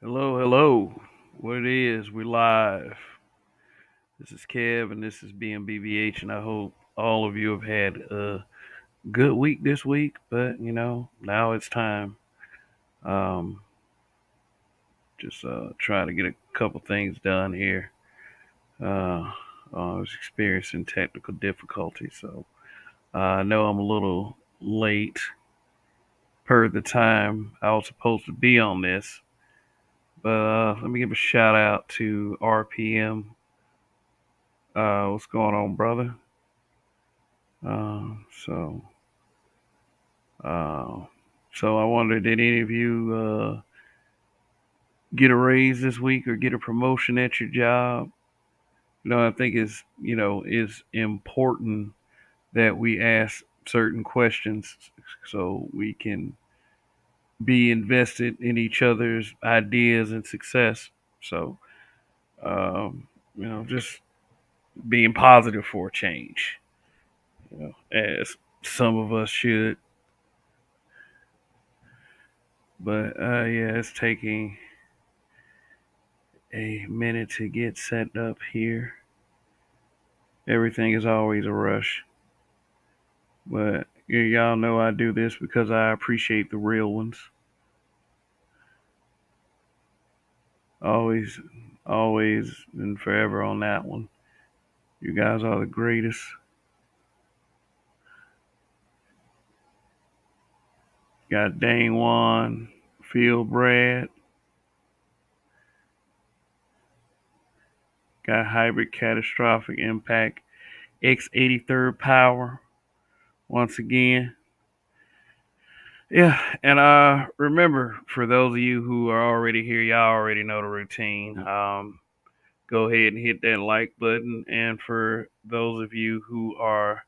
Hello, hello. What it is, we're live. This is Kev and this is BMBVH, and I hope all of you have had a good week this week, but now it's time. Um, just trying to get a couple things done here. Uh, I was experiencing technical difficulty, so I know I'm a little late per the time I was supposed to be on this. But let me give a shout out to RPM. What's going on, brother? Uh, so, uh, so I wonder, did any of you get a raise this week or get a promotion at your job? I think is important that we ask certain questions so we can be invested in each other's ideas and success. So, just being positive for a change. As some of us should. But yeah, it's taking a minute to get set up here. Everything is always a rush. But y'all know I do this because I appreciate the real ones. Always, always, and forever on that one. You guys are the greatest. Got Dane Juan, Phil Brad, got Hybrid Catastrophic Impact, X83rd Power, once again. Yeah, and remember, for those of you who are already here, y'all already know the routine. Go ahead and hit that like button. And for those of you who are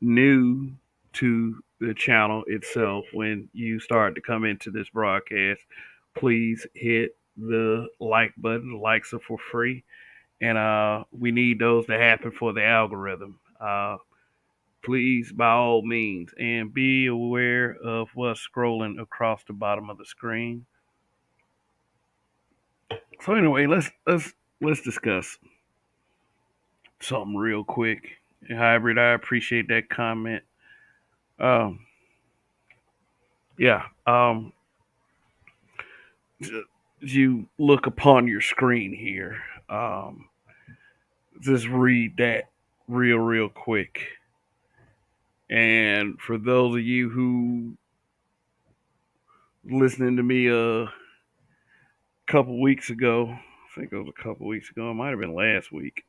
new to the channel itself, when you start to come into this broadcast, please hit the like button. The likes are for free, and we need those to happen for the algorithm. Please, by all means, and be aware of what's scrolling across the bottom of the screen. So anyway, let's discuss something real quick. Hybrid, I appreciate that comment. Um, yeah. As you look upon your screen here, um, just read that real quick. And for those of you who listening to me couple weeks ago. I think it was a couple weeks ago. It might have been last week.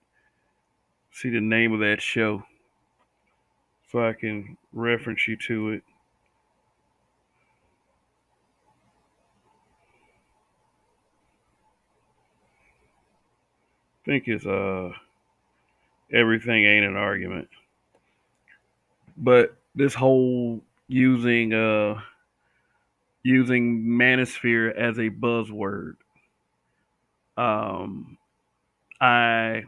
See the name of that show so I can reference you to it. I think it's Everything Ain't an Argument. But this whole using Manosphere as a buzzword. Um I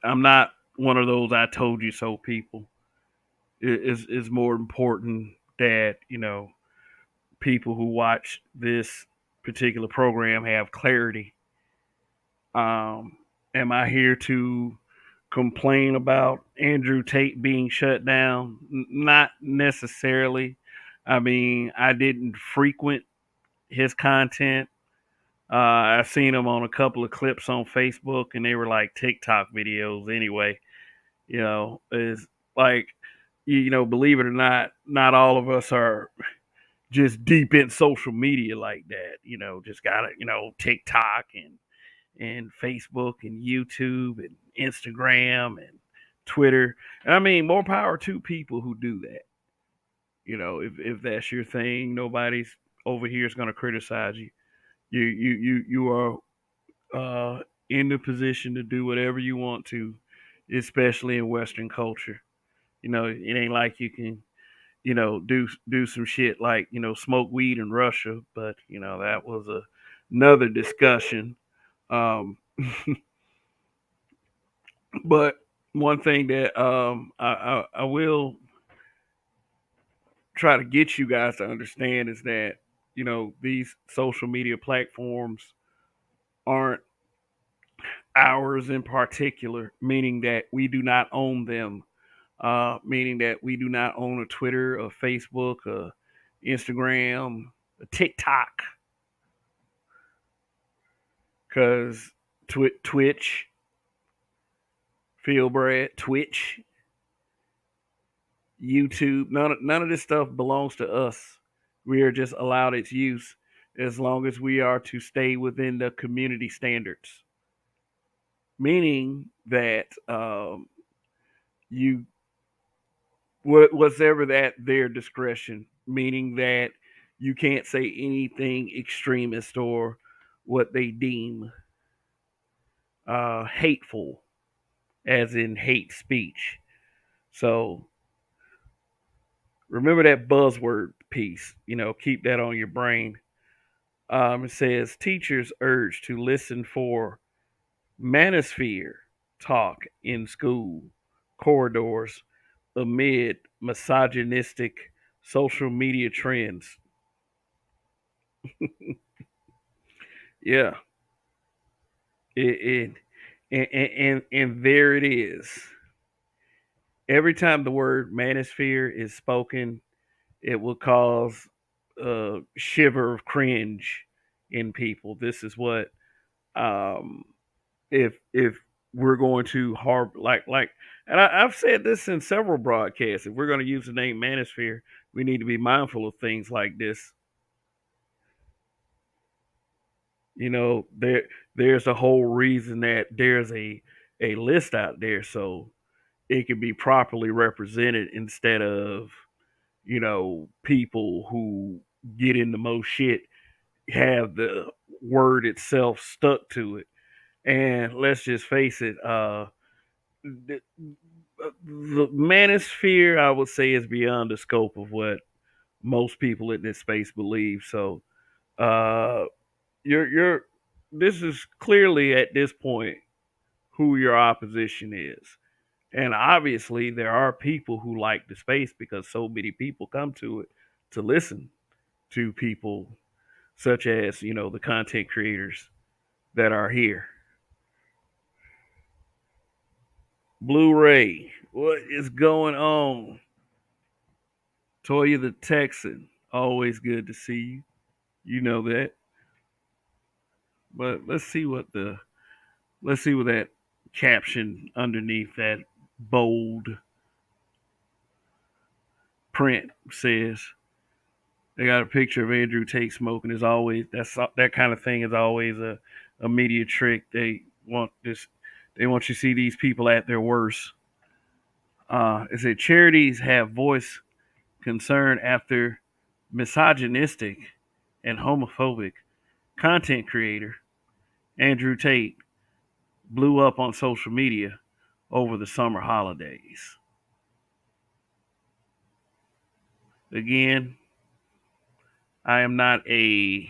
I'm not one of those I told you so people. It's more important that, people who watch this particular program have clarity. Um, am I here to complain about Andrew Tate being shut down? Not necessarily. I mean, I didn't frequent his content. I've seen him on a couple of clips on Facebook, and they were like TikTok videos anyway. Is like, believe it or not, not all of us are just deep in social media like that. Just got it. TikTok and Facebook and YouTube and Instagram and Twitter. And I mean, more power to people who do that. If that's your thing, nobody's over here is going to criticize you. You are in the position to do whatever you want to, especially in Western culture. It ain't like you can do some shit like smoke weed in Russia, but that was another discussion. Um, but one thing that I will try to get you guys to understand is that these social media platforms aren't ours in particular, meaning that we do not own them, meaning that we do not own a Twitter, a Facebook, a Instagram, a TikTok, because Twitch, Fieldbread, Twitch, YouTube, none of this stuff belongs to us. We are just allowed its use as long as we are to stay within the community standards, meaning that you whatever that their discretion, meaning that you can't say anything extremist or what they deem hateful, as in hate speech. So remember that buzzword piece. Keep that on your brain. It says teachers urged to listen for Manosphere talk in school corridors amid misogynistic social media trends. Yeah, it and there it is. Every time the word manosphere is spoken, it will cause a shiver of cringe in people. This is what um, if we're going to and I've said this in several broadcasts. If we're going to use the name manosphere, we need to be mindful of things like this. There's a whole reason that there's a list out there so it can be properly represented instead of people who get in the most shit have the word itself stuck to it. And let's just face it, the manosphere, I would say, is beyond the scope of what most people in this space believe. So, uh, you're this is clearly at this point who your opposition is, and obviously there are people who like the space because so many people come to it to listen to people such as the content creators that are here. Blu-ray, what is going on? Toya the Texan, always good to see you. You know that. But let's see what that caption underneath that bold print says. They got a picture of Andrew Tate smoking. Is always that kind of thing is always a media trick. They want you to see these people at their worst. It said charities have voiced concern after misogynistic and homophobic content creator Andrew Tate blew up on social media over the summer holidays. Again, I am not nor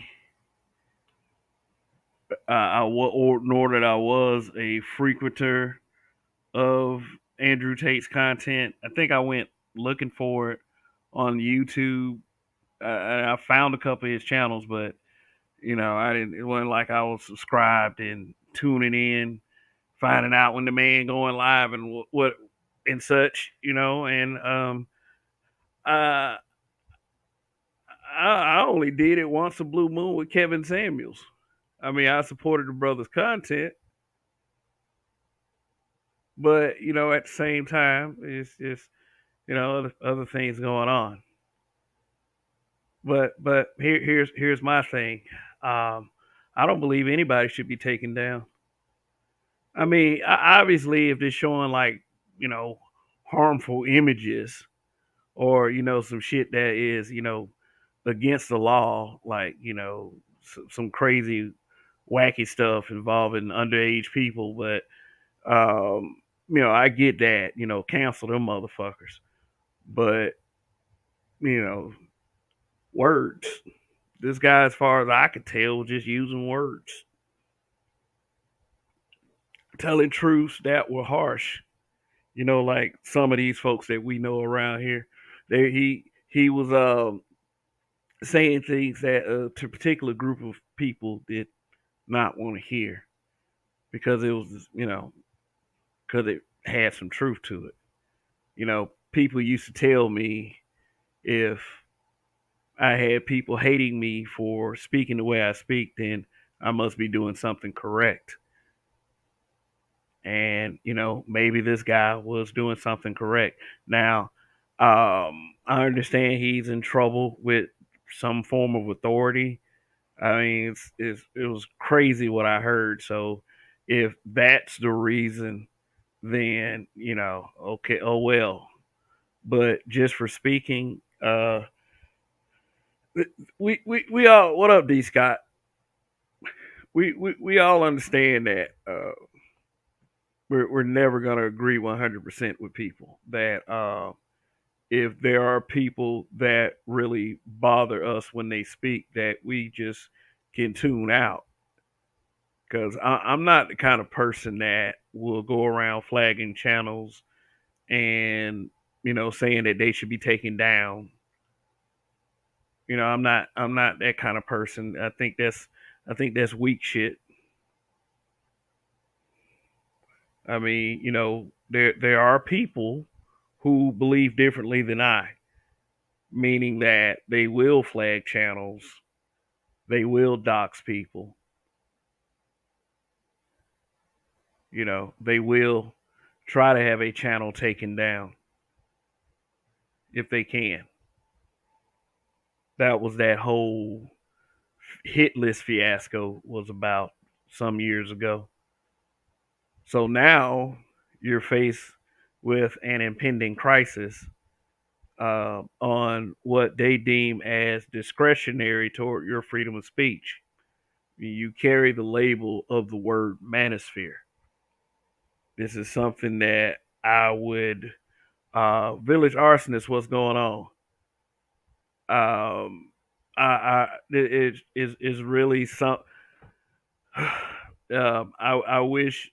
that I was a frequenter of Andrew Tate's content. I think I went looking for it on YouTube. I found a couple of his channels, but I didn't. It wasn't like I was subscribed and tuning in, finding out when the man going live and what and such. And uh, I only did it once a blue moon with Kevin Samuels. I mean, I supported the brother's content, but at the same time, it's just other things going on. But here's my thing. I don't believe anybody should be taken down. I mean, obviously, if they're showing like harmful images or some shit that is against the law, like some crazy wacky stuff involving underage people, but I get that, cancel them motherfuckers. But, you know, words. This guy, as far as I could tell, was just using words. Telling truths that were harsh. Like some of these folks that we know around here. He was saying things that to a particular group of people did not want to hear because it was, because it had some truth to it. People used to tell me if I had people hating me for speaking the way I speak, then I must be doing something correct. And, maybe this guy was doing something correct. Now, I understand he's in trouble with some form of authority. I mean, it was crazy what I heard. So if that's the reason, then, okay, oh well. But just for speaking, we all, what up, D Scott? We all understand that we're never going to agree 100% with people. That if there are people that really bother us when they speak, that we just can tune out. Because I'm not the kind of person that will go around flagging channels and saying that they should be taken down. I'm not that kind of person. I think that's weak shit. I mean, there are people who believe differently than I, meaning that they will flag channels, they will dox people, they will try to have a channel taken down if they can. That was that whole hit list fiasco was about some years ago. So now you're faced with an impending crisis on what they deem as discretionary toward your freedom of speech. You carry the label of the word manosphere. This is something that I would village arsonist. What's going on? It is really some. I wish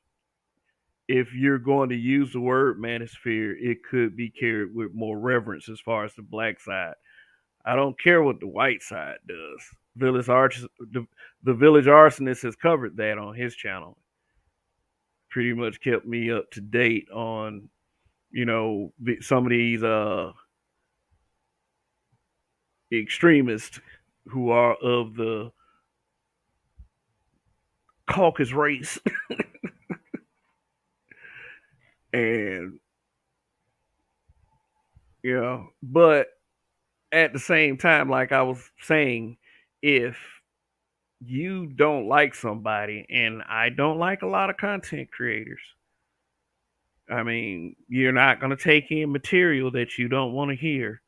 if you're going to use the word manosphere, it could be carried with more reverence as far as the black side. I don't care what the white side does. Village Arch, the Village Arsonist has covered that on his channel. Pretty much kept me up to date on, some of these extremists who are of the caucus race, and but at the same time, like I was saying, if you don't like somebody, and I don't like a lot of content creators. I mean, you're not going to take in material that you don't want to hear.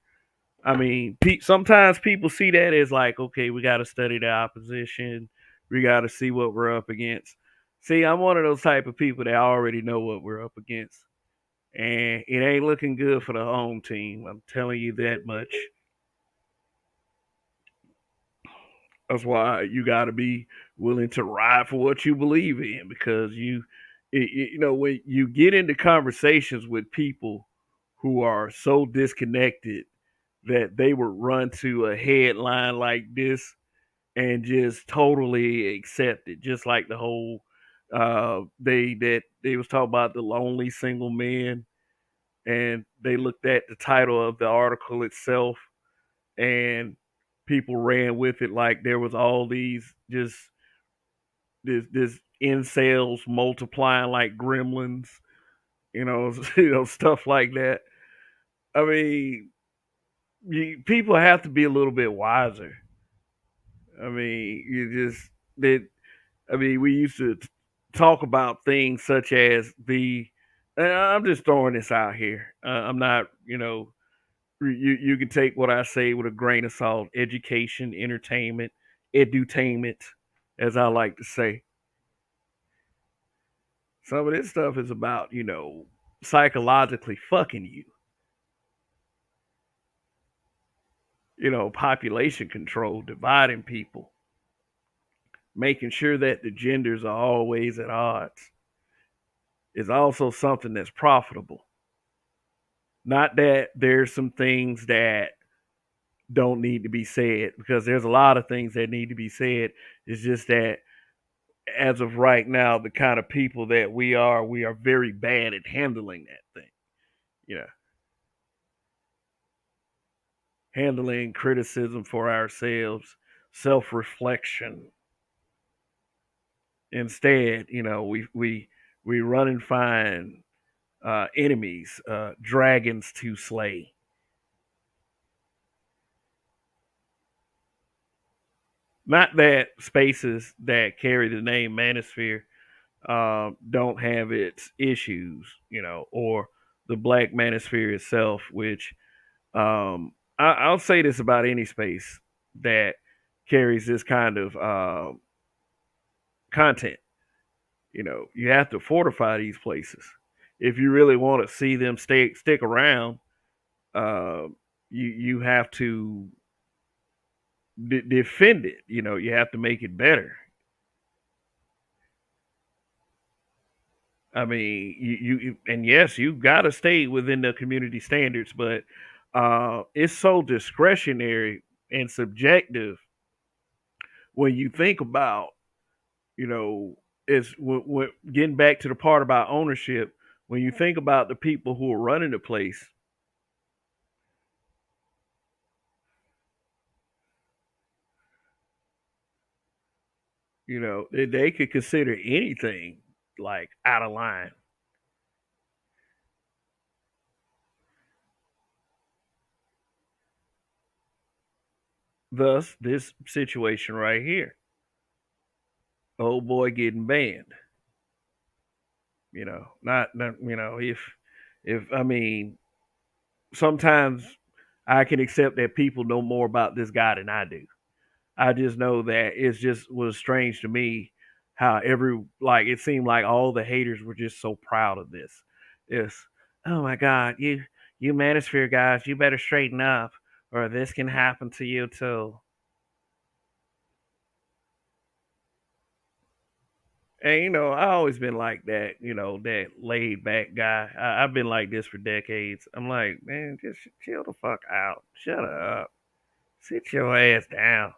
I mean, sometimes people see that as like, okay, we got to study the opposition. We got to see what we're up against. See, I'm one of those type of people that already know what we're up against. And it ain't looking good for the home team. I'm telling you that much. That's why you got to be willing to ride for what you believe in, because when you get into conversations with people who are so disconnected that they would run to a headline like this and just totally accept it, just like the whole they was talking about the lonely single man, and they looked at the title of the article itself, and people ran with it like there was all these just this incels multiplying like gremlins, stuff like that. I mean, people have to be a little bit wiser. I mean, you just that. I mean, we used to talk about things such as and I'm just throwing this out here. I'm not, you can take what I say with a grain of salt. Education, entertainment, edutainment, as I like to say. Some of this stuff is about, psychologically fucking you. Population control, dividing people, making sure that the genders are always at odds is also something that's profitable. Not that there's some things that don't need to be said, because there's a lot of things that need to be said. It's just that as of right now, the kind of people that we are very bad at handling that thing. You know, handling criticism for ourselves, self reflection. Instead, we run and find enemies, dragons to slay. Not that spaces that carry the name Manosphere don't have its issues, or the Black Manosphere itself, which I'll say this about any space that carries this kind of content. You have to fortify these places if you really want to see them stick around. Uh, you have to defend it. You have to make it better. I mean, and yes, you got to stay within the community standards, but it's so discretionary and subjective when you think about, you know, it's getting back to the part about ownership. When you think about the people who are running the place, they could consider anything like out of line. Thus, this situation right here, old boy getting banned. Not if I mean, sometimes I can accept that people know more about this guy than I do. I just know that it's just was strange to me how it seemed like all the haters were just so proud of this. It's, oh my God, you Manosphere guys, you better straighten up, or this can happen to you too. And I always been like that, that laid back guy. I've been like this for decades. I'm like, man, just chill the fuck out. Shut up. Sit your ass down.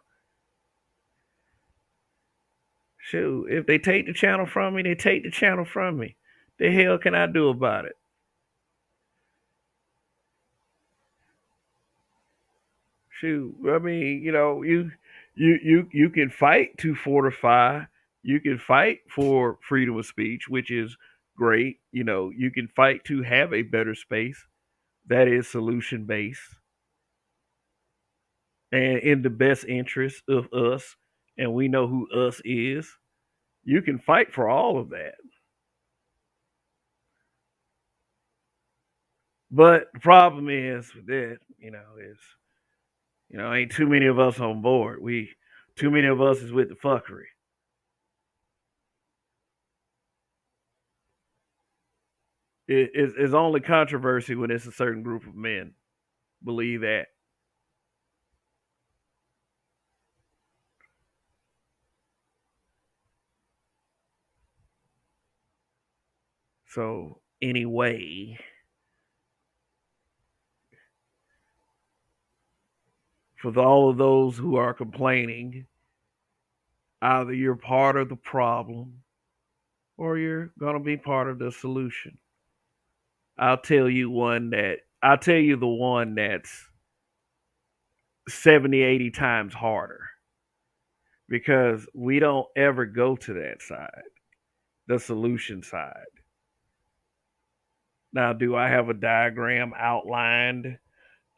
Shoot, if they take the channel from me, they take the channel from me. The hell can I do about it? Shoot, I mean, you can fight to fortify. You can fight for freedom of speech, which is great. You can fight to have a better space that is solution based and in the best interest of us, and we know who us is. You can fight for all of that. But the problem is with that, ain't too many of us on board. Too many of us is with the fuckery. It's only controversy when it's a certain group of men. Believe that. So anyway, for all of those who are complaining, either you're part of the problem or you're gonna be part of the solution. I'll tell you the one that's 70, 80 times harder, because we don't ever go to that side, the solution side. Now, do I have a diagram outlined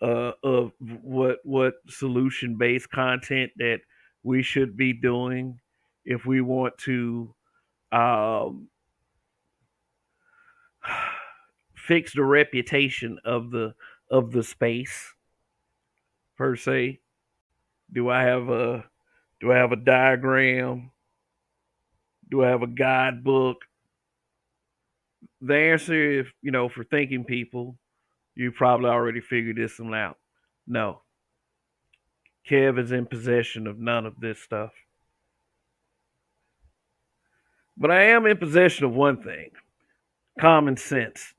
of what solution based content that we should be doing if we want to um, fix the reputation of the space per se? Do I have a diagram? Do I have a guidebook? The answer, if for thinking people, you probably already figured this one out. No, Kev is in possession of none of this stuff. But I am in possession of one thing: common sense.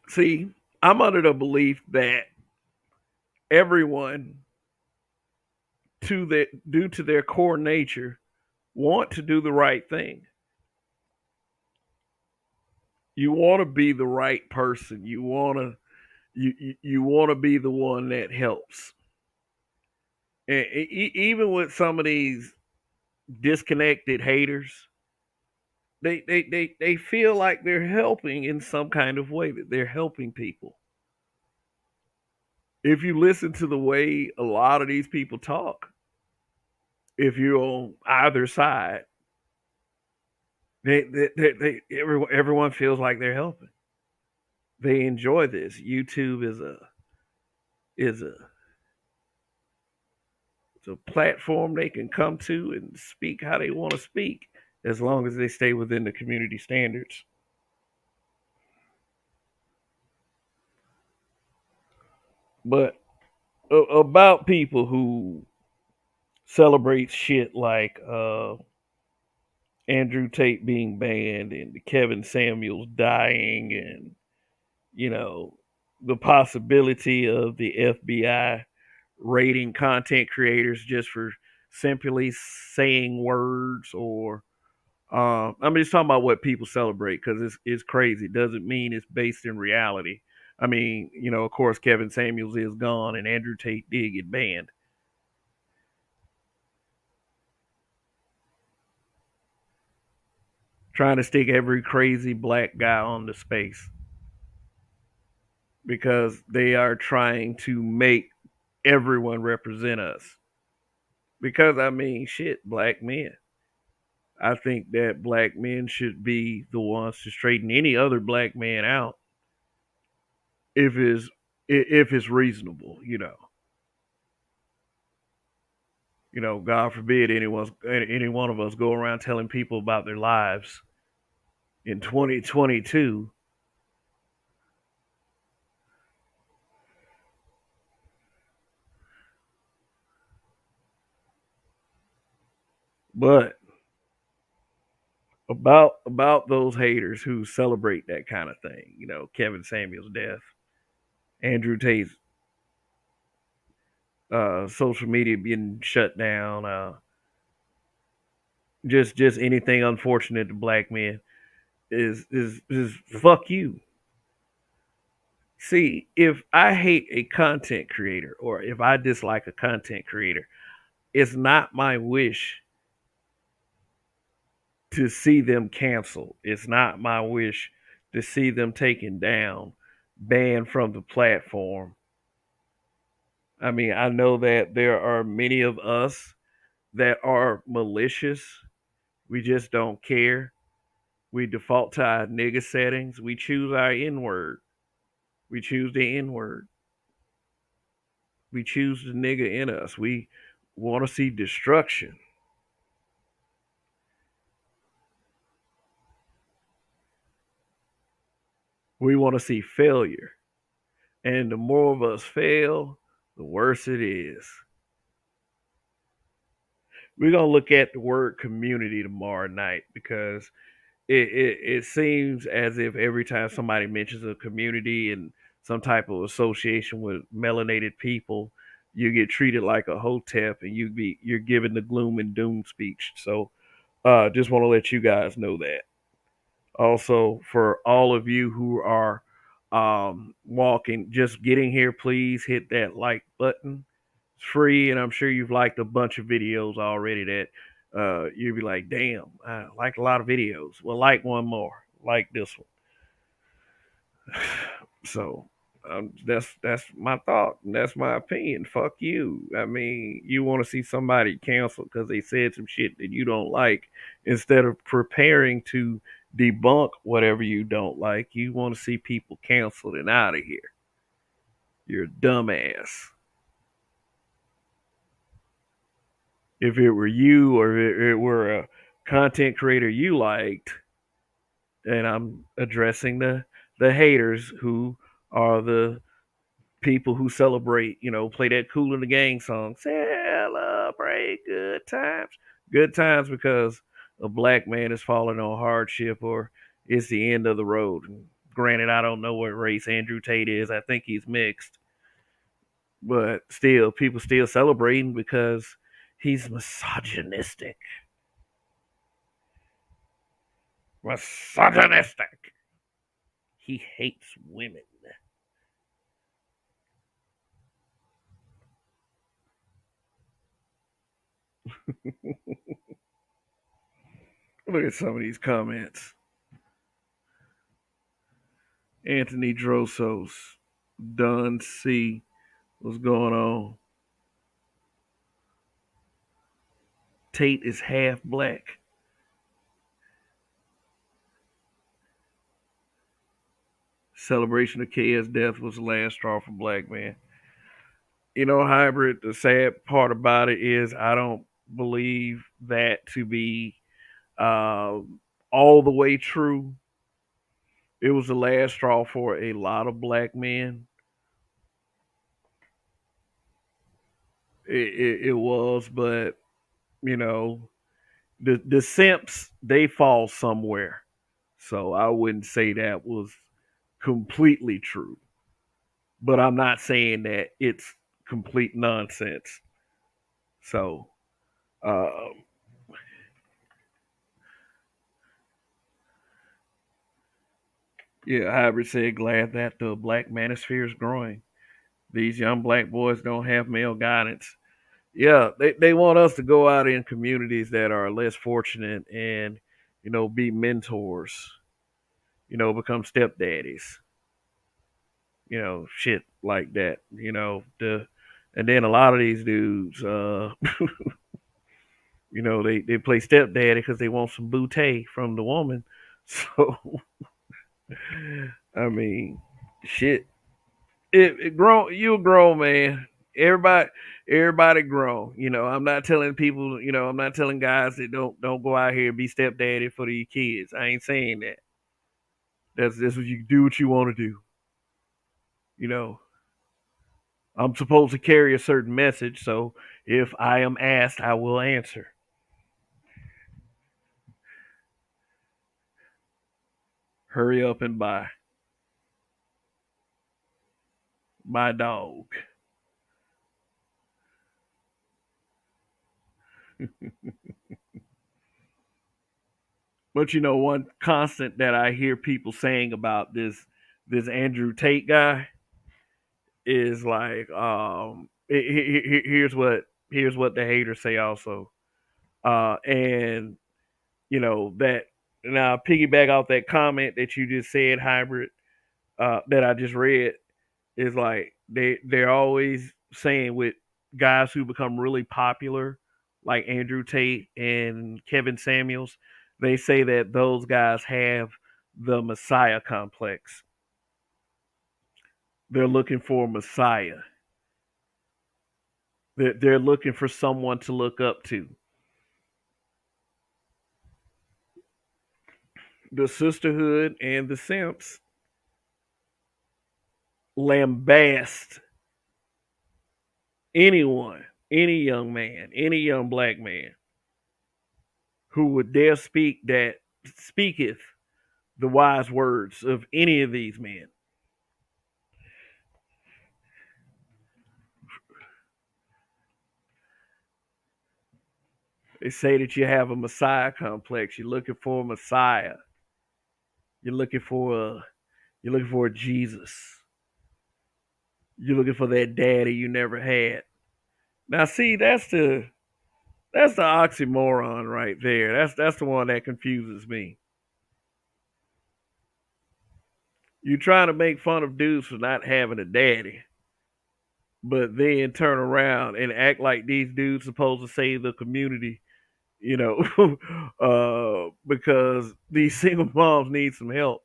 See, I'm under the belief that everyone, due to their core nature, want to do the right thing. You want to be the right person. You want to be the one that helps. And even with some of these disconnected haters, they feel like they're helping in some kind of way, that they're helping people. If you listen to the way a lot of these people talk, if you're on either side, everyone feels like they're helping. They enjoy this. YouTube is a it's a platform they can come to and speak how they want to speak, as long as they stay within the community standards. But about people who celebrate shit like Andrew Tate being banned and Kevin Samuels dying, and you know the possibility of the FBI rating content creators just for simply saying words, or I'm just talking about what people celebrate, because it's crazy. It doesn't mean it's based in reality. I mean, of course, Kevin Samuels is gone and Andrew Tate did get banned. Trying to stick every crazy black guy on the space because they are trying to make everyone represent us. Because I mean, shit, black men. I think that black men should be the ones to straighten any other black man out if it's reasonable. God forbid any one of us go around telling people about their lives in 2022. But about those haters who celebrate that kind of thing, Kevin Samuel's death, Andrew Tate's social media being shut down, just anything unfortunate to black men is fuck you. See, if I hate a content creator or if I dislike a content creator, it's not my wish to see them canceled. It's not my wish to see them taken down, banned from the platform. I mean, I know that there are many of us that are malicious. We just don't care. We default to our nigga settings. We choose our N word. We choose the N word. We choose the nigga in us. We want to see destruction. We want to see failure. And the more of us fail, the worse it is. We're going to look at the word community tomorrow night, because it seems as if every time somebody mentions a community and some type of association with melanated people, you get treated like a hotep and you're given the gloom and doom speech. So just want to let you guys know that. Also, for all of you who are walking, just getting here, please hit that like button. It's free, and I'm sure you've liked a bunch of videos already that you'll be like, damn, I like a lot of videos. Well, like one more, like this one. So that's my thought, and that's my opinion. Fuck you. I mean, you want to see somebody canceled because they said some shit that you don't like, instead of preparing to debunk whatever you don't like. You want to see people canceled and out of here. You're a dumbass. If it were you, or if it were a content creator you liked, and I'm addressing the haters who are the people who celebrate, play that Cool in the Gang song, celebrate good times. Good times because a black man is falling on hardship, or it's the end of the road. Granted, I don't know what race Andrew Tate is. I think he's mixed, but still, people still celebrating because he's misogynistic. Misogynistic. He hates women. Look at some of these comments. Anthony Drosos, Dunn C. What's going on? Tate is half black. Celebration of KS death was the last straw for black man. You know, hybrid, the sad part about it is I don't believe that to be uh, all the way true. It was the last straw for a lot of black men. It was, but you know, the simps they fall somewhere. So I wouldn't say that was completely true, but I'm not saying that it's complete nonsense. So, uh, yeah, Hybrid said, glad that the black manosphere is growing. These young black boys don't have male guidance. Yeah, they want us to go out in communities that are less fortunate and, be mentors, become stepdaddies, shit like that, and then a lot of these dudes, they play stepdaddy because they want some booty from the woman. So, I mean, shit. It grown. You a grown man. Everybody grown. I'm not telling people. I'm not telling guys that don't go out here and be stepdaddy for these kids. I ain't saying that. That's what you do. What you want to do. You know. I'm supposed to carry a certain message. So if I am asked, I will answer. Hurry up and buy my dog. But one constant that I hear people saying about this Andrew Tate guy is like, here's what the haters say also, and that now piggyback off that comment that you just said, hybrid, that I just read, is like they're always saying with guys who become really popular, like Andrew Tate and Kevin Samuels, they say that those guys have the Messiah complex. They're looking for a Messiah. They're looking for someone to look up to. The sisterhood and the simps lambast anyone, any young man, any young black man who would dare speak that speaketh the wise words of any of these men. They say that you have a Messiah complex. You're looking for a Messiah. You're looking for a you're looking for a Jesus. You're looking for that daddy you never had. Now see, that's the oxymoron right there. That's the one that confuses me. You try to make fun of dudes for not having a daddy, but then turn around and act like these dudes supposed to save the community, because these single moms need some help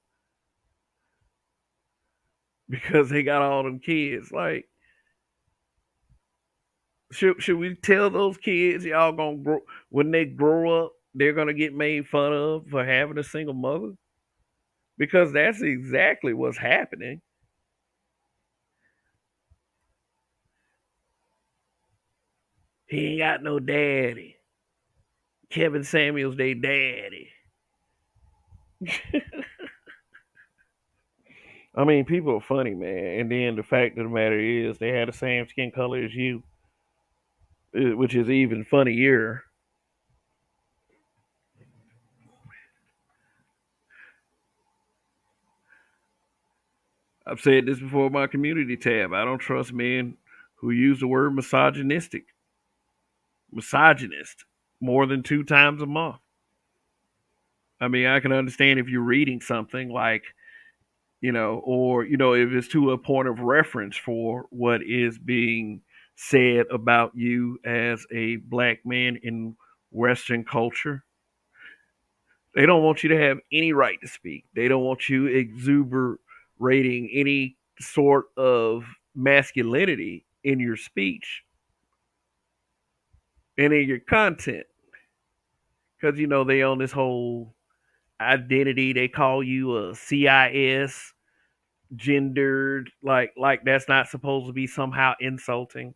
because they got all them kids. Like, should we tell those kids y'all gonna grow when they grow up? They're gonna get made fun of for having a single mother because that's exactly what's happening. He ain't got no daddy. Kevin Samuels, they daddy. I mean, people are funny, man. And then the fact of the matter is, they have the same skin color as you, which is even funnier. I've said this before in my community tab. I don't trust men who use the word misogynist, more than 2 times a month. I mean, I can understand if you're reading something like, or, if it's to a point of reference for what is being said about you as a black man in Western culture. They don't want you to have any right to speak. They don't want you exuberating any sort of masculinity in your speech and in your content. Because, they own this whole identity. They call you a CIS, gendered, like that's not supposed to be somehow insulting.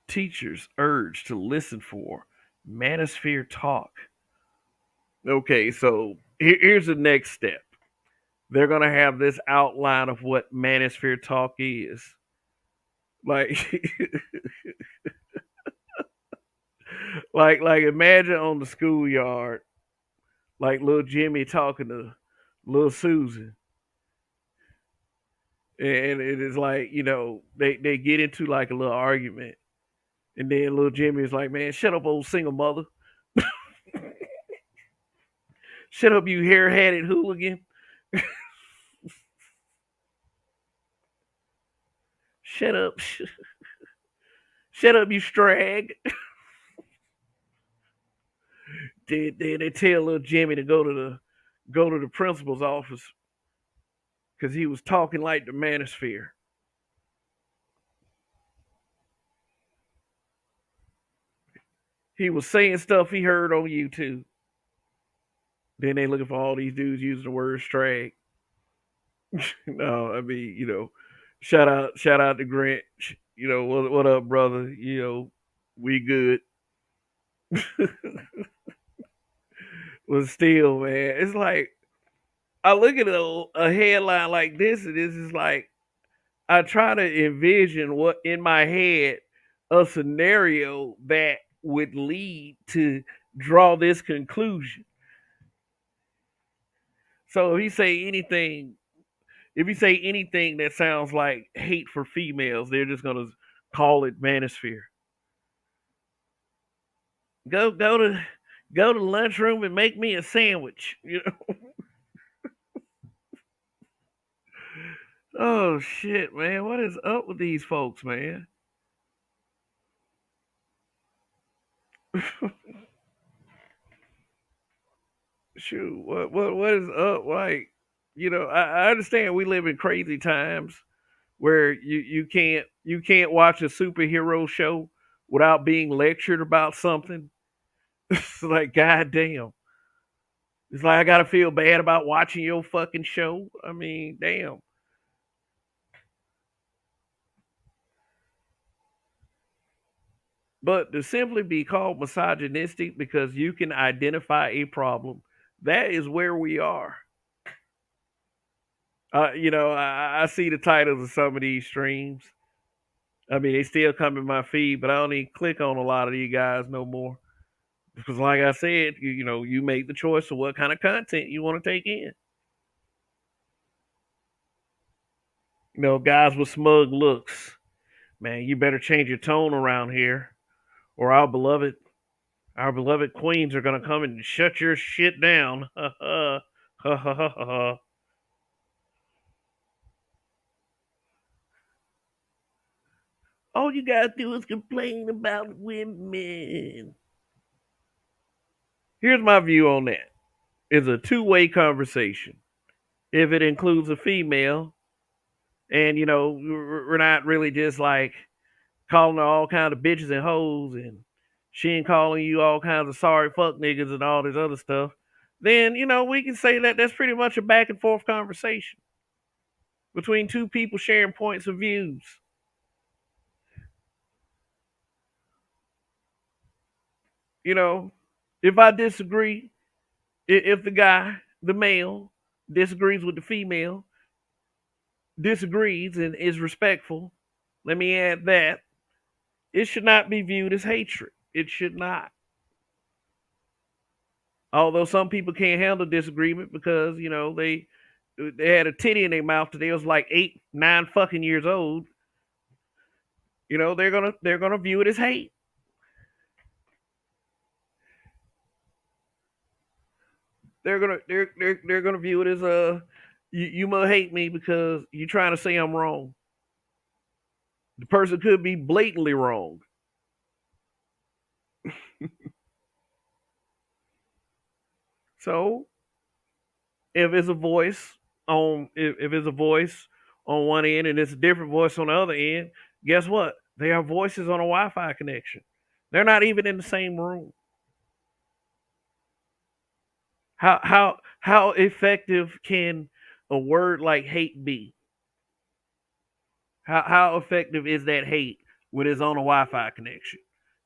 Teachers urged to listen for Manosphere talk. Okay, so here's the next step. They're gonna have this outline of what Manosphere talk is. Like, like imagine on the schoolyard, like little Jimmy talking to little Susan, and it is like, they get into like a little argument, and then little Jimmy is like, "Man, shut up, old single mother! Shut up, you hair-hatted hooligan! Shut up, shut up, you strag!" They tell little Jimmy to go to the principal's office because he was talking like the Manosphere. He was saying stuff he heard on YouTube. Then they looking for all these dudes using the word strag. No, I mean, shout out to Grant. What up, brother? We good. But still, man, it's like I look at a headline like this, and this is like I try to envision what in my head a scenario that would lead to draw this conclusion. So if you say anything that sounds like hate for females, they're just gonna call it manosphere. Go to the lunchroom and make me a sandwich. Oh shit, man! What is up with these folks, man? Shoot, what is up? Like, I understand we live in crazy times where you can't watch a superhero show without being lectured about something. It's like, goddamn. It's like I gotta feel bad about watching your fucking show. I mean, damn. But to simply be called misogynistic because you can identify a problem, that is where we are. I see the titles of some of these streams. I mean, they still come in my feed, but I don't even click on a lot of these guys no more. Because, like I said, you make the choice of what kind of content you want to take in. Guys with smug looks, man, you better change your tone around here, or our beloved queens are gonna come and shut your shit down. Ha ha ha ha ha ha. All you gotta do is complain about women. Here's my view on that. It's a two-way conversation. If it includes a female, and we're not really just like calling her all kind of bitches and hoes, and she ain't calling you all kinds of sorry fuck niggas and all this other stuff, then we can say that that's pretty much a back and forth conversation between two people sharing points of views. You know, If I disagree, if the guy, the male, disagrees with the female, disagrees and is respectful, let me add that, it should not be viewed as hatred. It should not. Although some people can't handle disagreement because they had a titty in their mouth till they was like 8, 9 fucking years old. They're gonna view it as hate. They're gonna view it as you must hate me because you're trying to say I'm wrong. The person could be blatantly wrong. So if it's a voice if it's a voice on one end and it's a different voice on the other end, guess what? They are voices on a Wi-Fi connection. They're not even in the same room. How effective can a word like hate be? How effective is that hate when it's on a Wi-Fi connection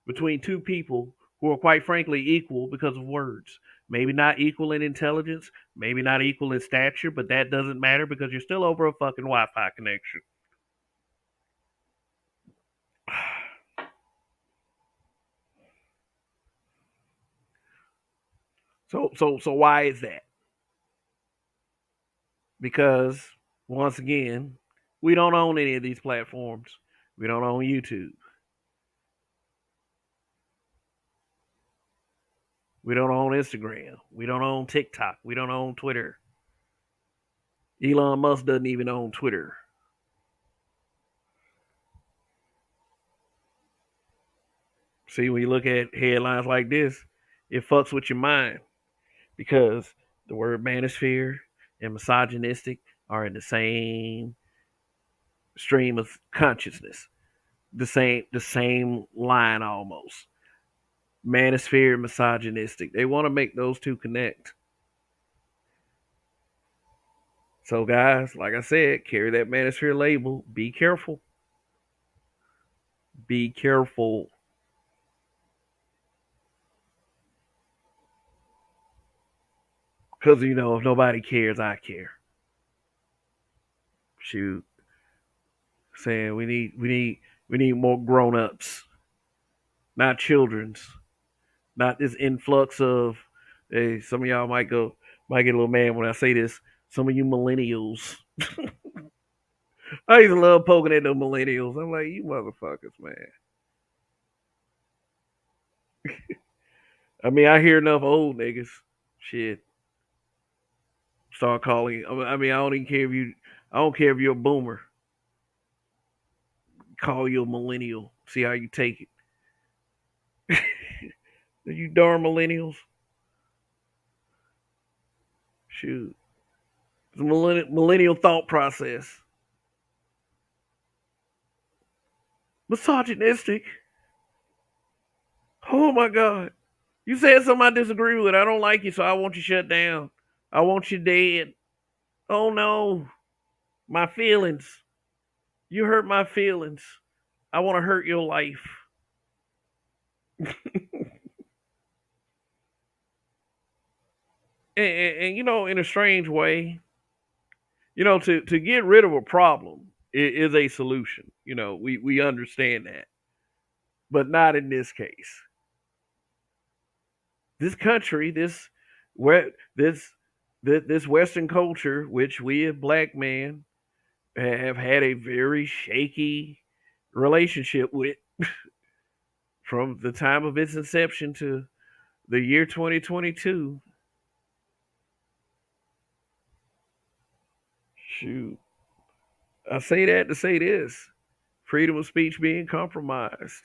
between two people who are quite frankly equal because of words? Maybe not equal in intelligence, maybe not equal in stature, but that doesn't matter because you're still over a fucking Wi-Fi connection. So why is that? Because once again, we don't own any of these platforms. We don't own YouTube. We don't own Instagram. We don't own TikTok. We don't own Twitter. Elon Musk doesn't even own Twitter. See, when you look at headlines like this, it fucks with your mind because the word manosphere and misogynistic are in the same stream of consciousness, the same line almost. Manosphere, misogynistic. They want to make those two connect. So, guys, like I said, carry that manosphere label. Be careful. Be careful. Because, if nobody cares, I care. Shoot. Saying we need more grown ups, not children's. Not this influx of hey, some of y'all might get a little mad when I say this. Some of you millennials. I used to love poking at the millennials. I'm like, you motherfuckers, man. I mean, I hear enough old niggas. Shit. Start calling. I mean, I don't even care if you. I don't care if you're a boomer. Call you a millennial. See how you take it. You darn millennials. Shoot. It's a millennial thought process. Misogynistic. Oh my god. You said something I disagree with. I don't like you, so I want you shut down. I want you dead. Oh no. My feelings. You hurt my feelings. I want to hurt your life. And in a strange way, to get rid of a problem is a solution. We understand that. But not in this case. This country, where this Western culture, which we as black men have had a very shaky relationship with from the time of its inception to the year 2022. Shoot. I say that to say this freedom of speech being compromised.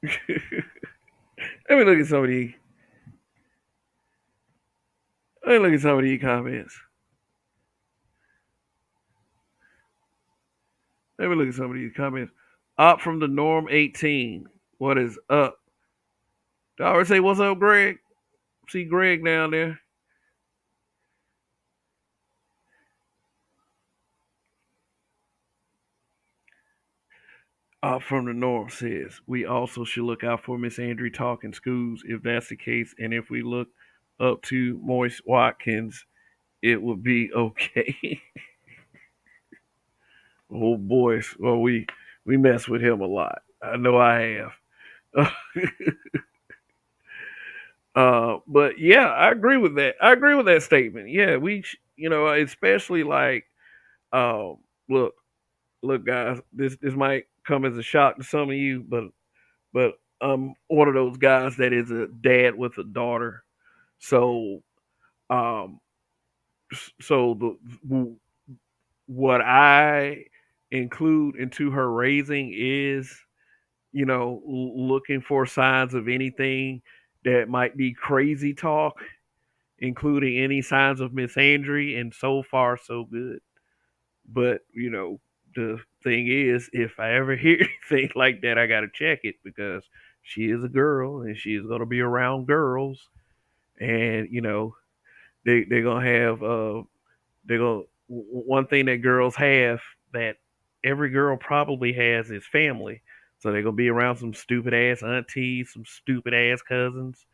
Let me look at some of these. Let me look at some of these comments. Let me look at some of these comments. Up from the norm 18. What is up? I always say, what's up, Greg? See Greg down there. From the Norm says, we also should look out for Miss Andrew talk in schools if that's the case. And if we look up to Moise Watkins, it would be okay. Oh, boys. Well, we mess with him a lot. I know I have. But yeah, I agree with that. I agree with that statement. Yeah, especially like, um, look, look, guys, this might come as a shock to some of you, but I'm one of those guys that is a dad with a daughter. So, um, so what I include into her raising is, looking for signs of anything that might be crazy talk, including any signs of misandry, and so far so good. But the thing is, if I ever hear anything like that, I gotta check it because she is a girl and she is gonna be around girls, and they're gonna have they're gonna one thing that girls have that every girl probably has is family. So they're gonna be around some stupid ass aunties, some stupid ass cousins.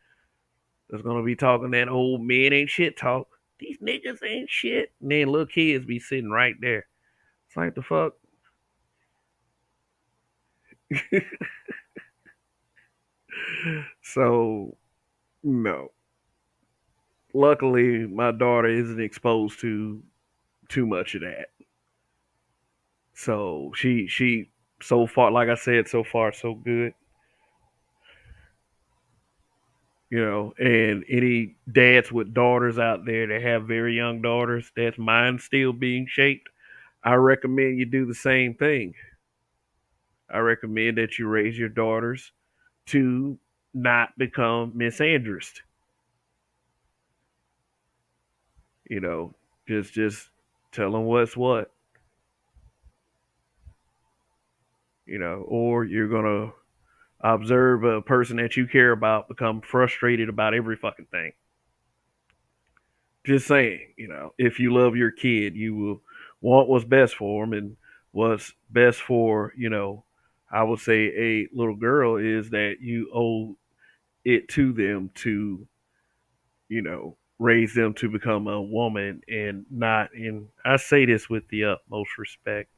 That's gonna be talking that old men ain't shit talk. These niggas ain't shit. And then little kids be sitting right there. It's like the fuck. So no. Luckily my daughter isn't exposed to too much of that. So she so far, like I said, so far so good. And any dads with daughters out there that have very young daughters, that's mind still being shaped, I recommend you do the same thing. I recommend that you raise your daughters to not become misandrous. You know, just tell them what's what. Or you're gonna observe a person that you care about become frustrated about every fucking thing. Just saying, if you love your kid, you will want what's best for them, and what's best for, I would say a little girl is that you owe it to them to, raise them to become a woman and not in, I say this with the utmost respect.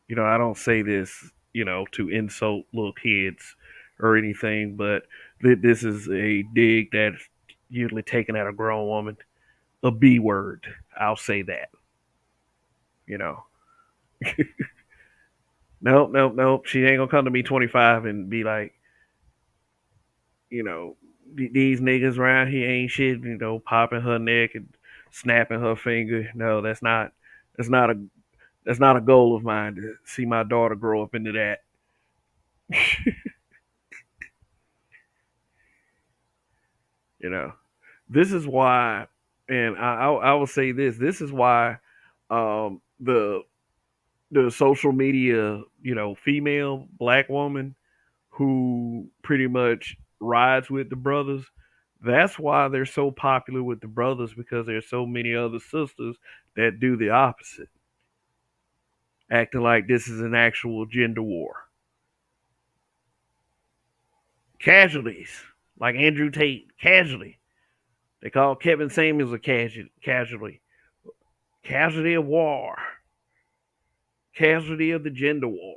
I don't say this, to insult little kids or anything, but this is a dig that's usually taken at a grown woman. A B word. I'll say that. You know. Nope, nope, nope. She ain't gonna come to me 25 and be like, these niggas around here ain't shit. Popping her neck and snapping her finger. No, that's not a that's not a goal of mine to see my daughter grow up into that. You know. This is why, and I will say this. This is why the social media, female black woman who pretty much rides with the brothers. That's why they're so popular with the brothers, because there's so many other sisters that do the opposite, acting like this is an actual gender war. Casualties, like Andrew Tate, casualty. They call Kevin Samuels a casualty. Casualty of war. Casualty of the gender war.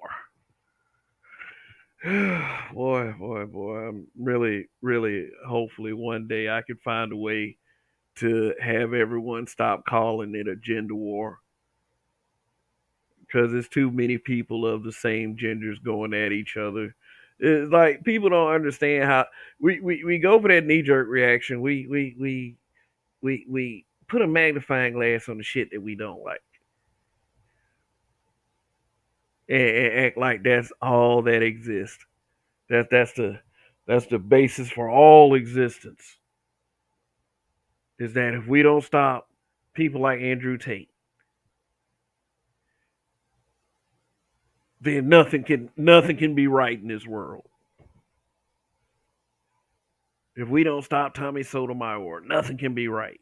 Boy, boy, boy. I'm really, really, hopefully one day I can find a way to have everyone stop calling it a gender war, because it's too many people of the same genders going at each other. It's like people don't understand how we go for that knee jerk reaction. We put a magnifying glass on the shit that we don't like, and act like that's all that exists. That's the basis for all existence. Is that if we don't stop people like Andrew Tate, then nothing can be right in this world. If we don't stop Tommy Sotomayor, nothing can be right.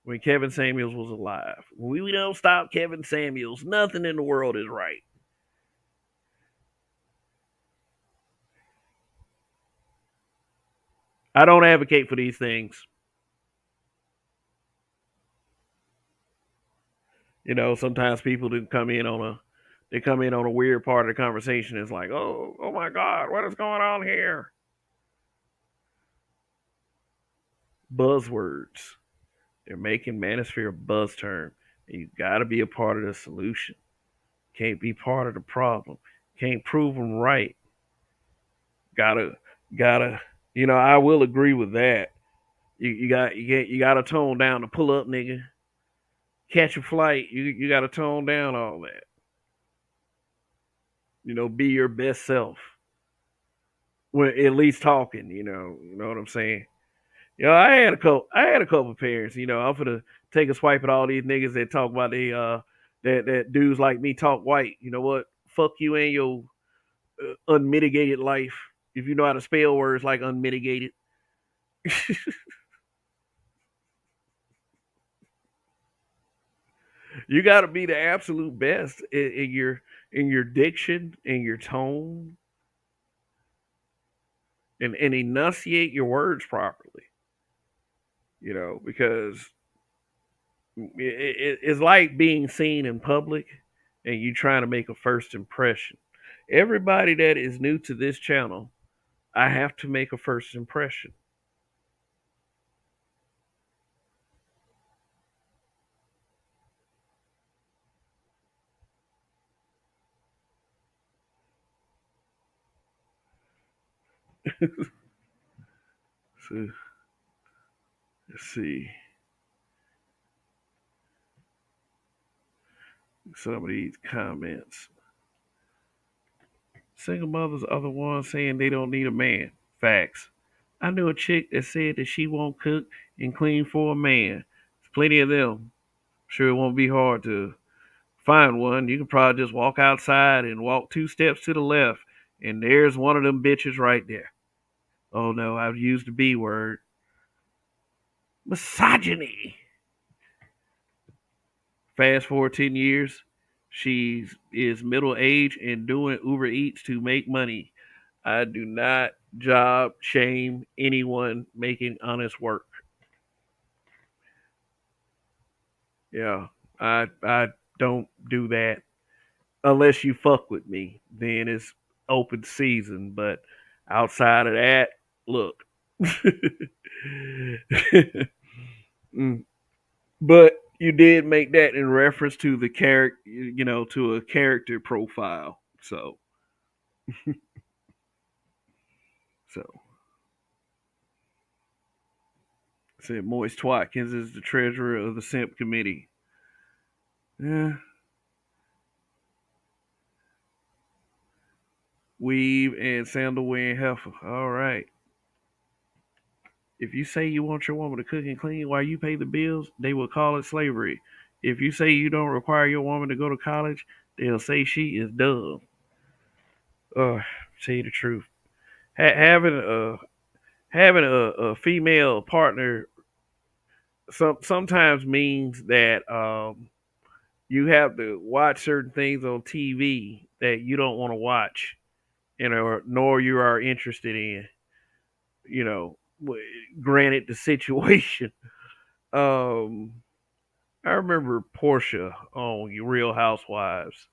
When Kevin Samuels was alive, when we don't stop Kevin Samuels, nothing in the world is right. I don't advocate for these things. Sometimes people do come in on a weird part of the conversation. It's like, oh my God, what is going on here? Buzzwords. They're making Manosphere a buzz term. And you got to be a part of the solution. Can't be part of the problem. Can't prove them right. Gotta, gotta. I will agree with that. You gotta tone down the pull up, nigga. Catch a flight. You gotta tone down all that. Be your best self. When at least talking. You know what I'm saying. I had a couple of parents. I'm gonna take a swipe at all these niggas that talk about that dudes like me talk white. You know what? Fuck you and your unmitigated life. If you know how to spell words like unmitigated, you got to be the absolute best in your diction, in your tone, and enunciate your words properly. Because it's like being seen in public and you trying to make a first impression. Everybody that is new to this channel, I have to make a first impression. So let's see some of these comments. Single mothers are the ones saying they don't need a man. Facts. I knew a chick that said that she won't cook and clean for a man. There's plenty of them. Sure, it won't be hard to find one. You can probably just walk outside and walk 2 steps to the left, and there's one of them bitches right there. Oh no, I've used the B word. Misogyny. Fast forward 10 years, she is middle aged and doing Uber Eats to make money. I do not job shame anyone making honest work. Yeah, I don't do that unless you fuck with me. Then it's open season. But outside of that, look. Mm. But you did make that in reference to the character, to a character profile. So said Moist Watkins is the treasurer of the Simp Committee. Yeah. Weave and sandal wearing heifer. All right. If you say you want your woman to cook and clean while you pay the bills, they will call it slavery. If you say you don't require your woman to go to college, they'll say she is dumb. Tell you the truth, having a female partner sometimes means that you have to watch certain things on TV that you don't want to watch, nor you are interested in. You know, granted the situation. Um, I remember Portia on Real Housewives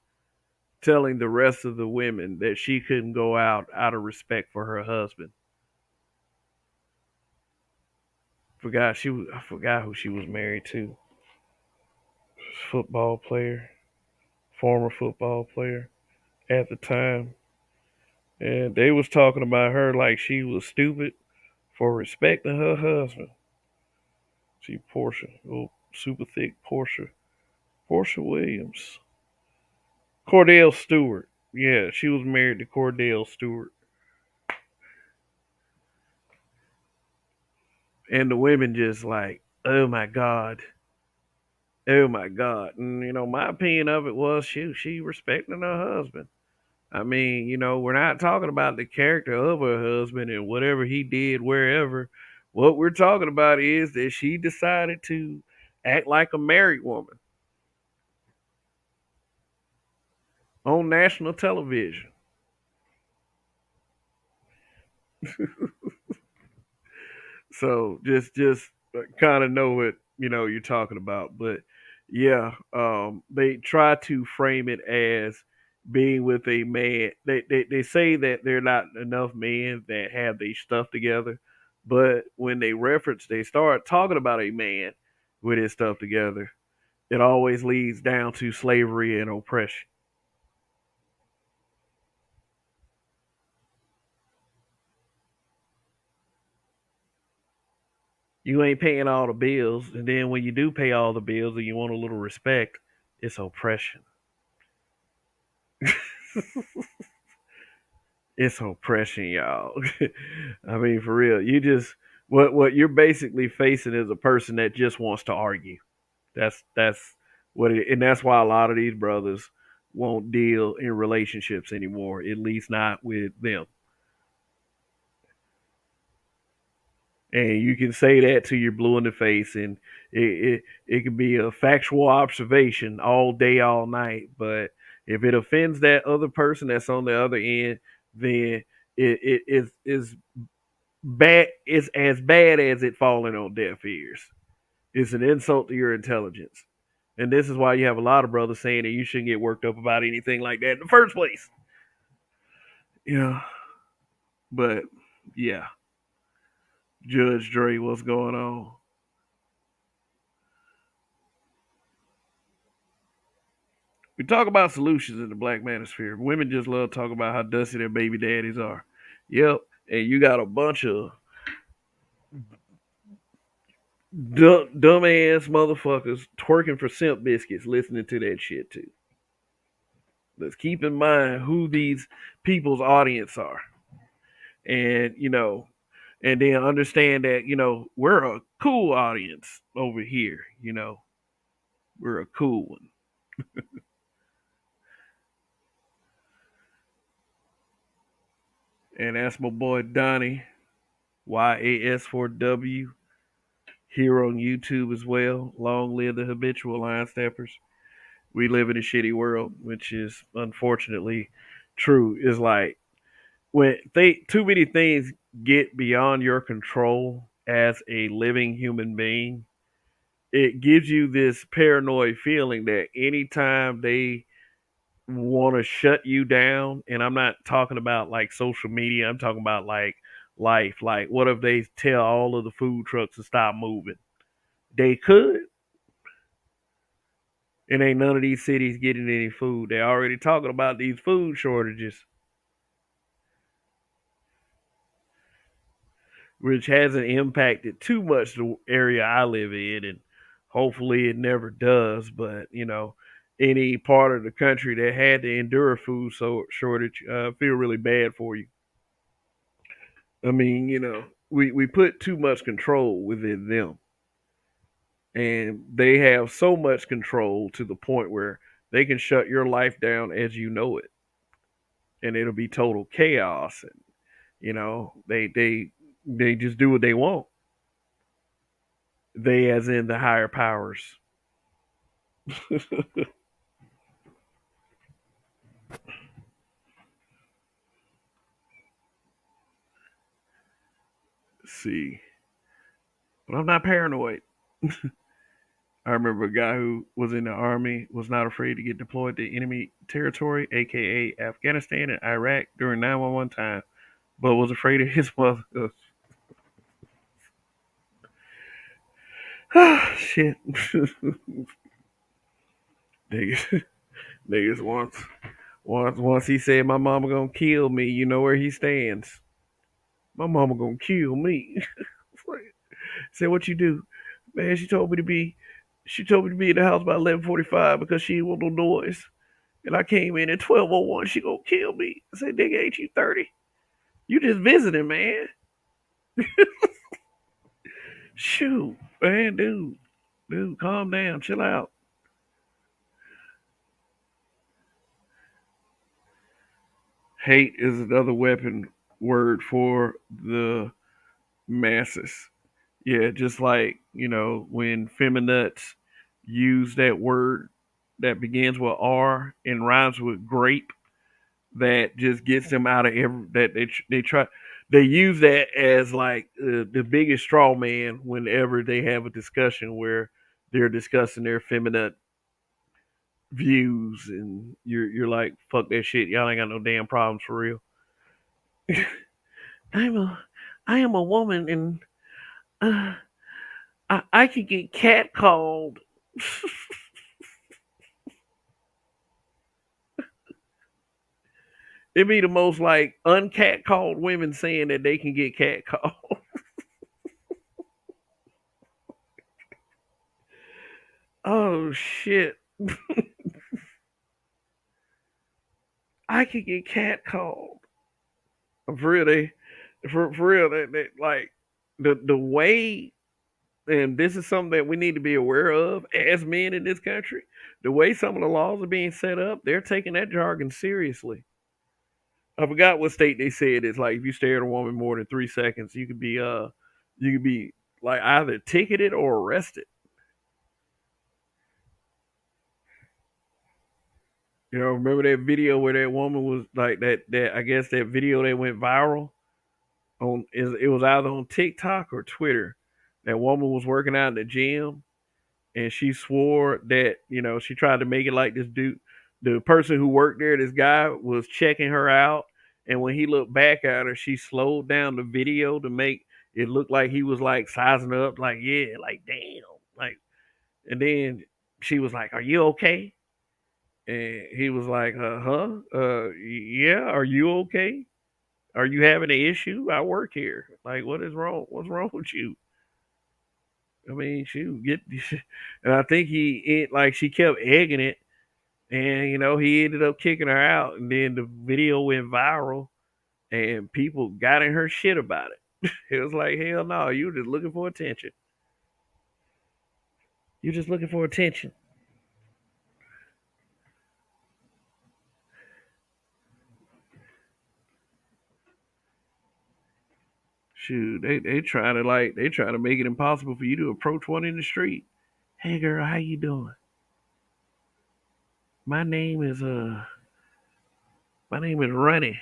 telling the rest of the women that she couldn't go out of respect for her husband. I forgot who she was married to. Football player, former football player at the time. And they was talking about her like she was stupid for respecting her husband. See Portia, oh super thick Portia. Portia Williams. Cordell Stewart. Yeah, she was married to Cordell Stewart. And the women just like, oh my God. Oh my God. And my opinion of it was she respecting her husband. I mean, we're not talking about the character of her husband and whatever he did wherever. What we're talking about is that she decided to act like a married woman on national television. So just kind of know what you're talking about. But yeah, they try to frame it as being with a man. They say that there are not enough men that have their stuff together, but when they start talking about a man with his stuff together, it always leads down to slavery and oppression. You ain't paying all the bills, and then when you do pay all the bills and you want a little respect, it's oppression. It's oppression, y'all. I mean, for real. You just what you're basically facing is a person that just wants to argue. That's what it, and that's why a lot of these brothers won't deal in relationships anymore. At least not with them. And you can say that till you're blue in the face, and it can be a factual observation all day, all night. But if it offends that other person that's on the other end, then it is bad. It's as bad as it falling on deaf ears. It's an insult to your intelligence, and this is why you have a lot of brothers saying that you shouldn't get worked up about anything like that in the first place. You know, but yeah, Judge Dre, what's going on? We talk about solutions in the black manosphere. Women just love talking about how dusty their baby daddies are. Yep, and you got a bunch of dumb ass motherfuckers twerking for simp biscuits listening to that shit too. Let's keep in mind who these people's audience are, and and then understand that we're a cool audience over here. We're a cool one, and that's my boy Donnie YAS4W here on YouTube as well. Long live the habitual line steppers. We live in a shitty world, which is unfortunately true. Is like when too many things get beyond your control as a living human being, it gives you this paranoid feeling that anytime they want to shut you down, and I'm not talking about like social media, I'm talking about like life. Like, what if they tell all of the food trucks to stop moving? They could, and ain't none of these cities getting any food. They're already talking about these food shortages, which hasn't impacted too much the area I live in, and hopefully it never does. But any part of the country that had to endure a food shortage, feel really bad for you. I mean, we put too much control within them, and they have so much control to the point where they can shut your life down as you know it, and it'll be total chaos. And they just do what they want. They, as in the higher powers. See, but I'm not paranoid. I remember a guy who was in the army was not afraid to get deployed to enemy territory, aka Afghanistan and Iraq during 911 time, but was afraid of his mother. Shit. niggas, niggas once he said my mama gonna kill me, you know where he stands. My mama gonna kill me. Said what you do? Man, she told me to be in the house by 11:45 because she didn't want no noise. And I came in at 12:01. She gonna kill me. I said, nigga, ain't you 30? You just visiting, man. Shoot, man, dude, calm down, chill out. Hate is another weapon word for the masses. Yeah, just like when feminists use that word that begins with R and rhymes with grape, that just gets them out of every that they try. they use that as like the biggest straw man whenever they have a discussion where they're discussing their feminine views, and you're like, fuck that shit. Y'all ain't got no damn problems for real. I'm a I am a woman, and uh, I could get catcalled. It be the most like uncatcalled women saying that they can get catcalled. Oh shit! I could get catcalled. For real, for real, they like the way, and this is something that we need to be aware of as men in this country. The way some of the laws are being set up, they're taking that jargon seriously. I forgot what state they said. It's like if you stare at a woman more than 3 seconds, you could be like either ticketed or arrested. You know, remember that video where that woman was like that I guess that video that went viral on, it was either on TikTok or Twitter. That woman was working out in the gym, and she swore that, she tried to make it like this dude, the person who worked there, this guy was checking her out, and when he looked back at her, she slowed down the video to make it look like he was like sizing her up, like, yeah, like, damn, like, and then she was like, "Are you okay?" And he was like, "Huh? Yeah. Are you okay? Are you having an issue? I work here. Like, what is wrong? What's wrong with you?" I mean, shoot, get, and I think like she kept egging it, and he ended up kicking her out, and then the video went viral, and people got in her shit about it. It was like, hell no, you were just looking for attention. You're just looking for attention. Shoot, they try to make it impossible for you to approach one in the street. Hey girl, how you doing? My name is my name is Runny.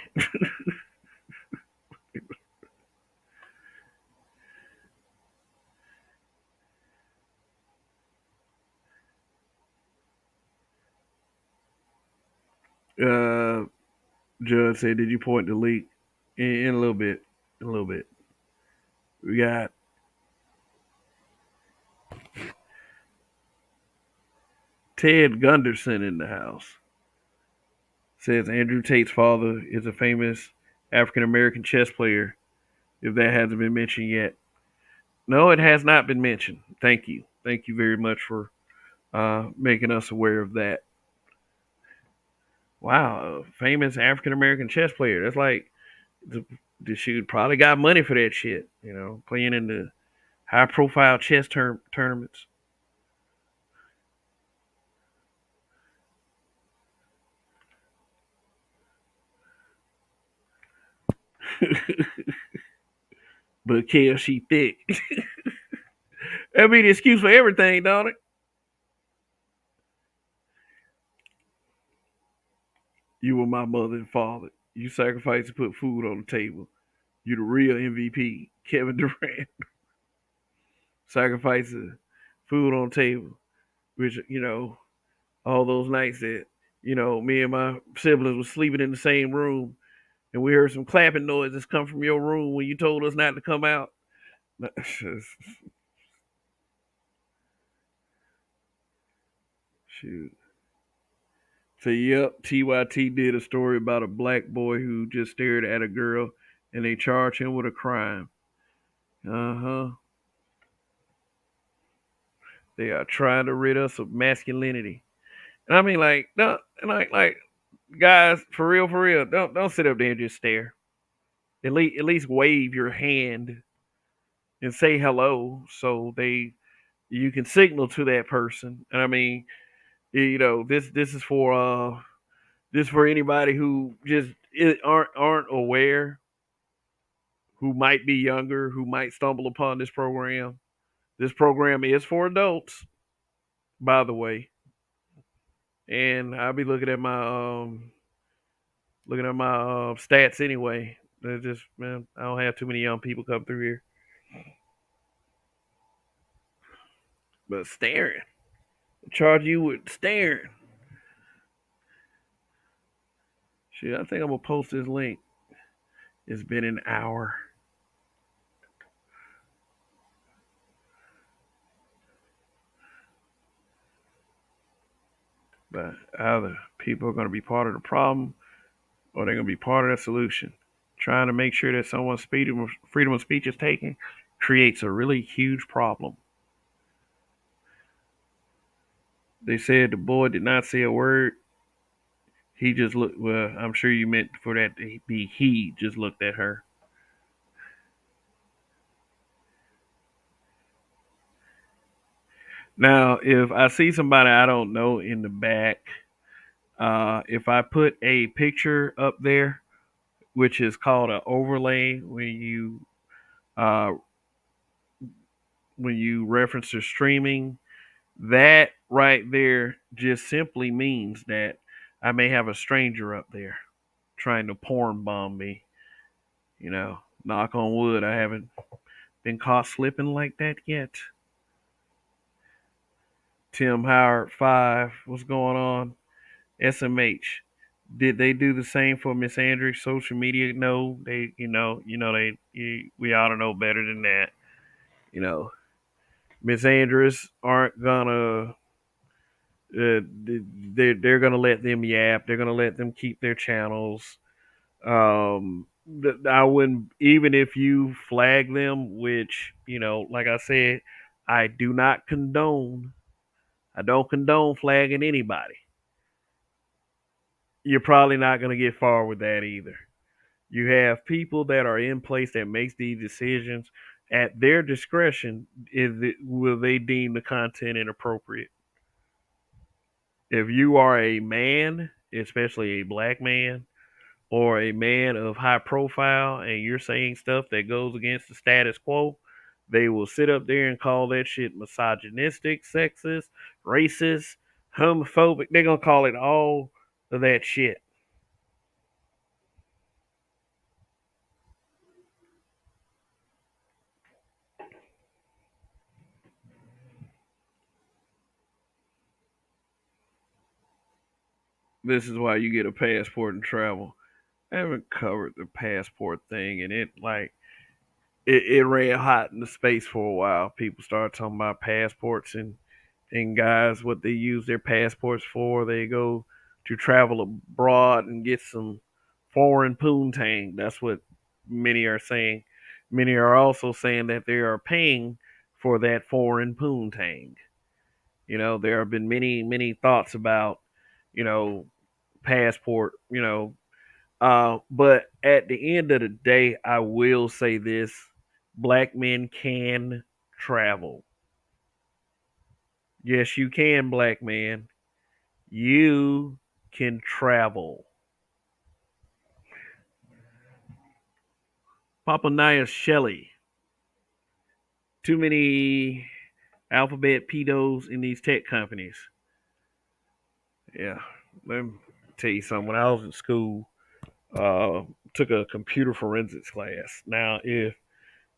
Uh, Judge said, "Did you point the leak?" In a little bit, in a little bit. We got Ted Gunderson in the house. Says Andrew Tate's father is a famous African American chess player. If that hasn't been mentioned yet, no, it has not been mentioned. Thank you very much for making us aware of that. Wow, a famous African American chess player. That's like the shoot probably got money for that shit. Playing in the high profile chess tournaments. But Kel, she thick. That be the excuse for everything, don't it? You were my mother and father. You sacrificed to put food on the table. You the real MVP, Kevin Durant. Sacrifices food on the table, which all those nights that me and my siblings were sleeping in the same room, and we heard some clapping noises come from your room when you told us not to come out. Shoot. So yep, TYT did a story about a black boy who just stared at a girl, and they charged him with a crime. Uh huh. They are trying to rid us of masculinity. And I mean, like, no, like, guys, for real, don't sit up there and just stare. At least wave your hand and say hello, so you can signal to that person. And I mean, this is for anybody who just aren't aware, who might be younger, who might stumble upon this program. This program is for adults, by the way. And I'll be looking at my stats anyway. They're just, man, I don't have too many young people come through here. But staring. Charge you with staring. Shit, I think I'm gonna post this link. It's been an hour. But either people are gonna be part of the problem or they're gonna be part of the solution. Trying to make sure that someone's freedom of speech is taken creates a really huge problem. They said the boy did not say a word. He just looked. Well, I'm sure you meant for that to be he just looked at her. Now, if I see somebody I don't know in the back, if I put a picture up there, which is called an overlay, uh, when you reference the streaming, that right there just simply means that I may have a stranger up there trying to porn bomb me. You know, knock on wood, I haven't been caught slipping like that yet. Tim Howard 5, what's going on? SMH. Did they do the same for Miss Andrews' social media? No, they, we ought to know better than that. You know, Miss Andrews aren't gonna, they're gonna let them yap. They're gonna let them keep their channels. I wouldn't, even if you flag them, which, like I said, I do not condone. I don't condone flagging anybody. You're probably not going to get far with that either. You have people that are in place that makes these decisions at their discretion. Will they deem the content inappropriate? If you are a man, especially a black man, or a man of high profile, and you're saying stuff that goes against the status quo, they will sit up there and call that shit misogynistic, sexist, racist, homophobic. They're going to call it all of that shit. This is why you get a passport and travel. I haven't covered the passport thing, and it ran hot in the space for a while. People started talking about passports, and guys, what they use their passports for, they go to travel abroad and get some foreign poontang. That's what many are saying. Many are also saying that they are paying for that foreign poontang. There have been many thoughts about, you know, passport, but at the end of the day, I will say this: black men can travel. Yes, you can, black man. You can travel. Papa Nia Shelley. Too many alphabet pedos in these tech companies. Yeah. Let me tell you something. When I was in school, uh, took a computer forensics class. Now, if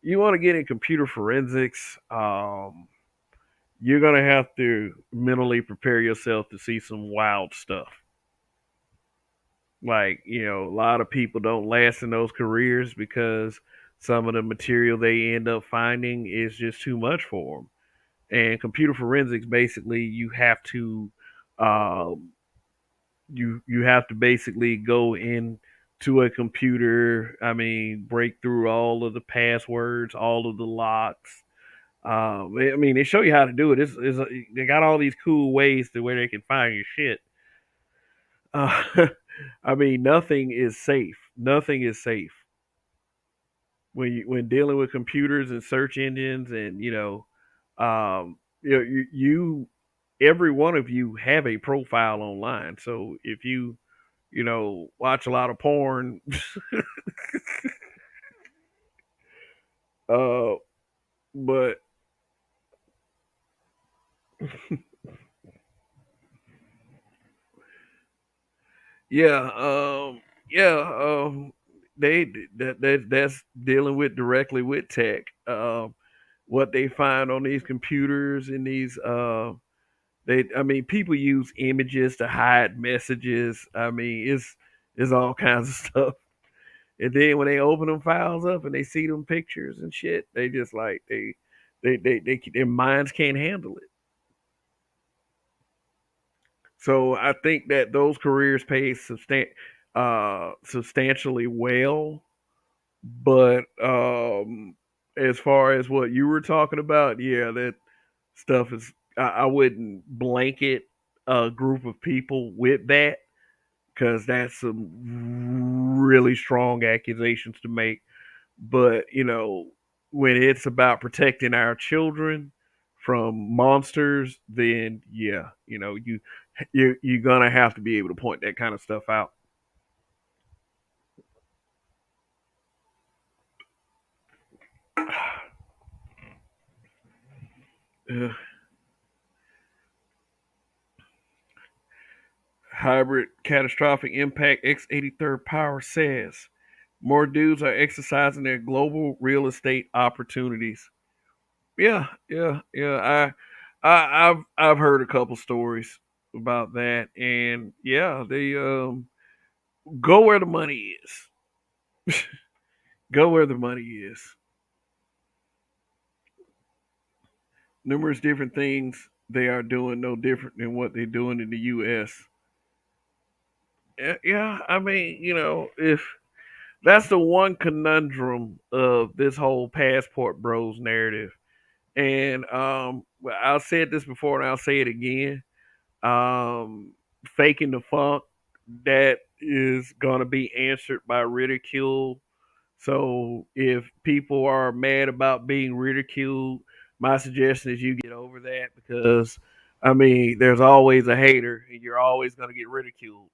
you want to get in computer forensics, you're gonna have to mentally prepare yourself to see some wild stuff. Like, a lot of people don't last in those careers because some of the material they end up finding is just too much for them. And computer forensics, basically, um, you have to basically go in to a computer. I mean, break through all of the passwords, all of the locks. I mean, they show you how to do it. They got all these cool ways to where they can find your shit. Uh, I mean, nothing is safe. Nothing is safe when dealing with computers and search engines, and you every one of you have a profile online. So if you watch a lot of porn, uh, but yeah, yeah, that's dealing with directly with tech. What they find on these computers and these I mean, people use images to hide messages. I mean, it's all kinds of stuff. And then when they open them files up and they see them pictures and shit, they just like their minds can't handle it. So I think that those careers pay substantially well, but as far as what you were talking about, yeah, that stuff is. I wouldn't blanket a group of people with that because that's some really strong accusations to make. But when it's about protecting our children from monsters, then yeah, you're gonna have to be able to point that kind of stuff out. Uh, Hybrid catastrophic impact X83rd Power says more dudes are exercising their global real estate opportunities. Yeah, yeah, yeah. I've heard a couple stories about that, and yeah, they go where the money is. Go where the money is. Numerous different things they are doing no different than what they're doing in the U.S. Yeah, I mean, if that's the one conundrum of this whole passport bros narrative, and well, I'll say this before and I'll say it again. Um, Faking the funk, that is gonna be answered by ridicule. So if people are mad about being ridiculed, my suggestion is you get over that because I mean there's always a hater and you're always gonna get ridiculed.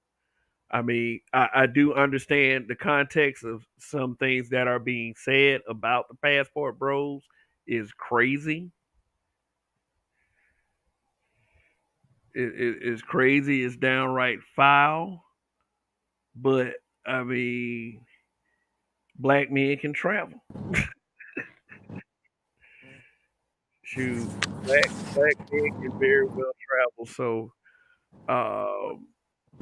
I mean, I do understand the context of some things that are being said about the passport bros is crazy. It is crazy. It's downright foul. But I mean, black men can travel. Shoot, black men can very well travel. So, um,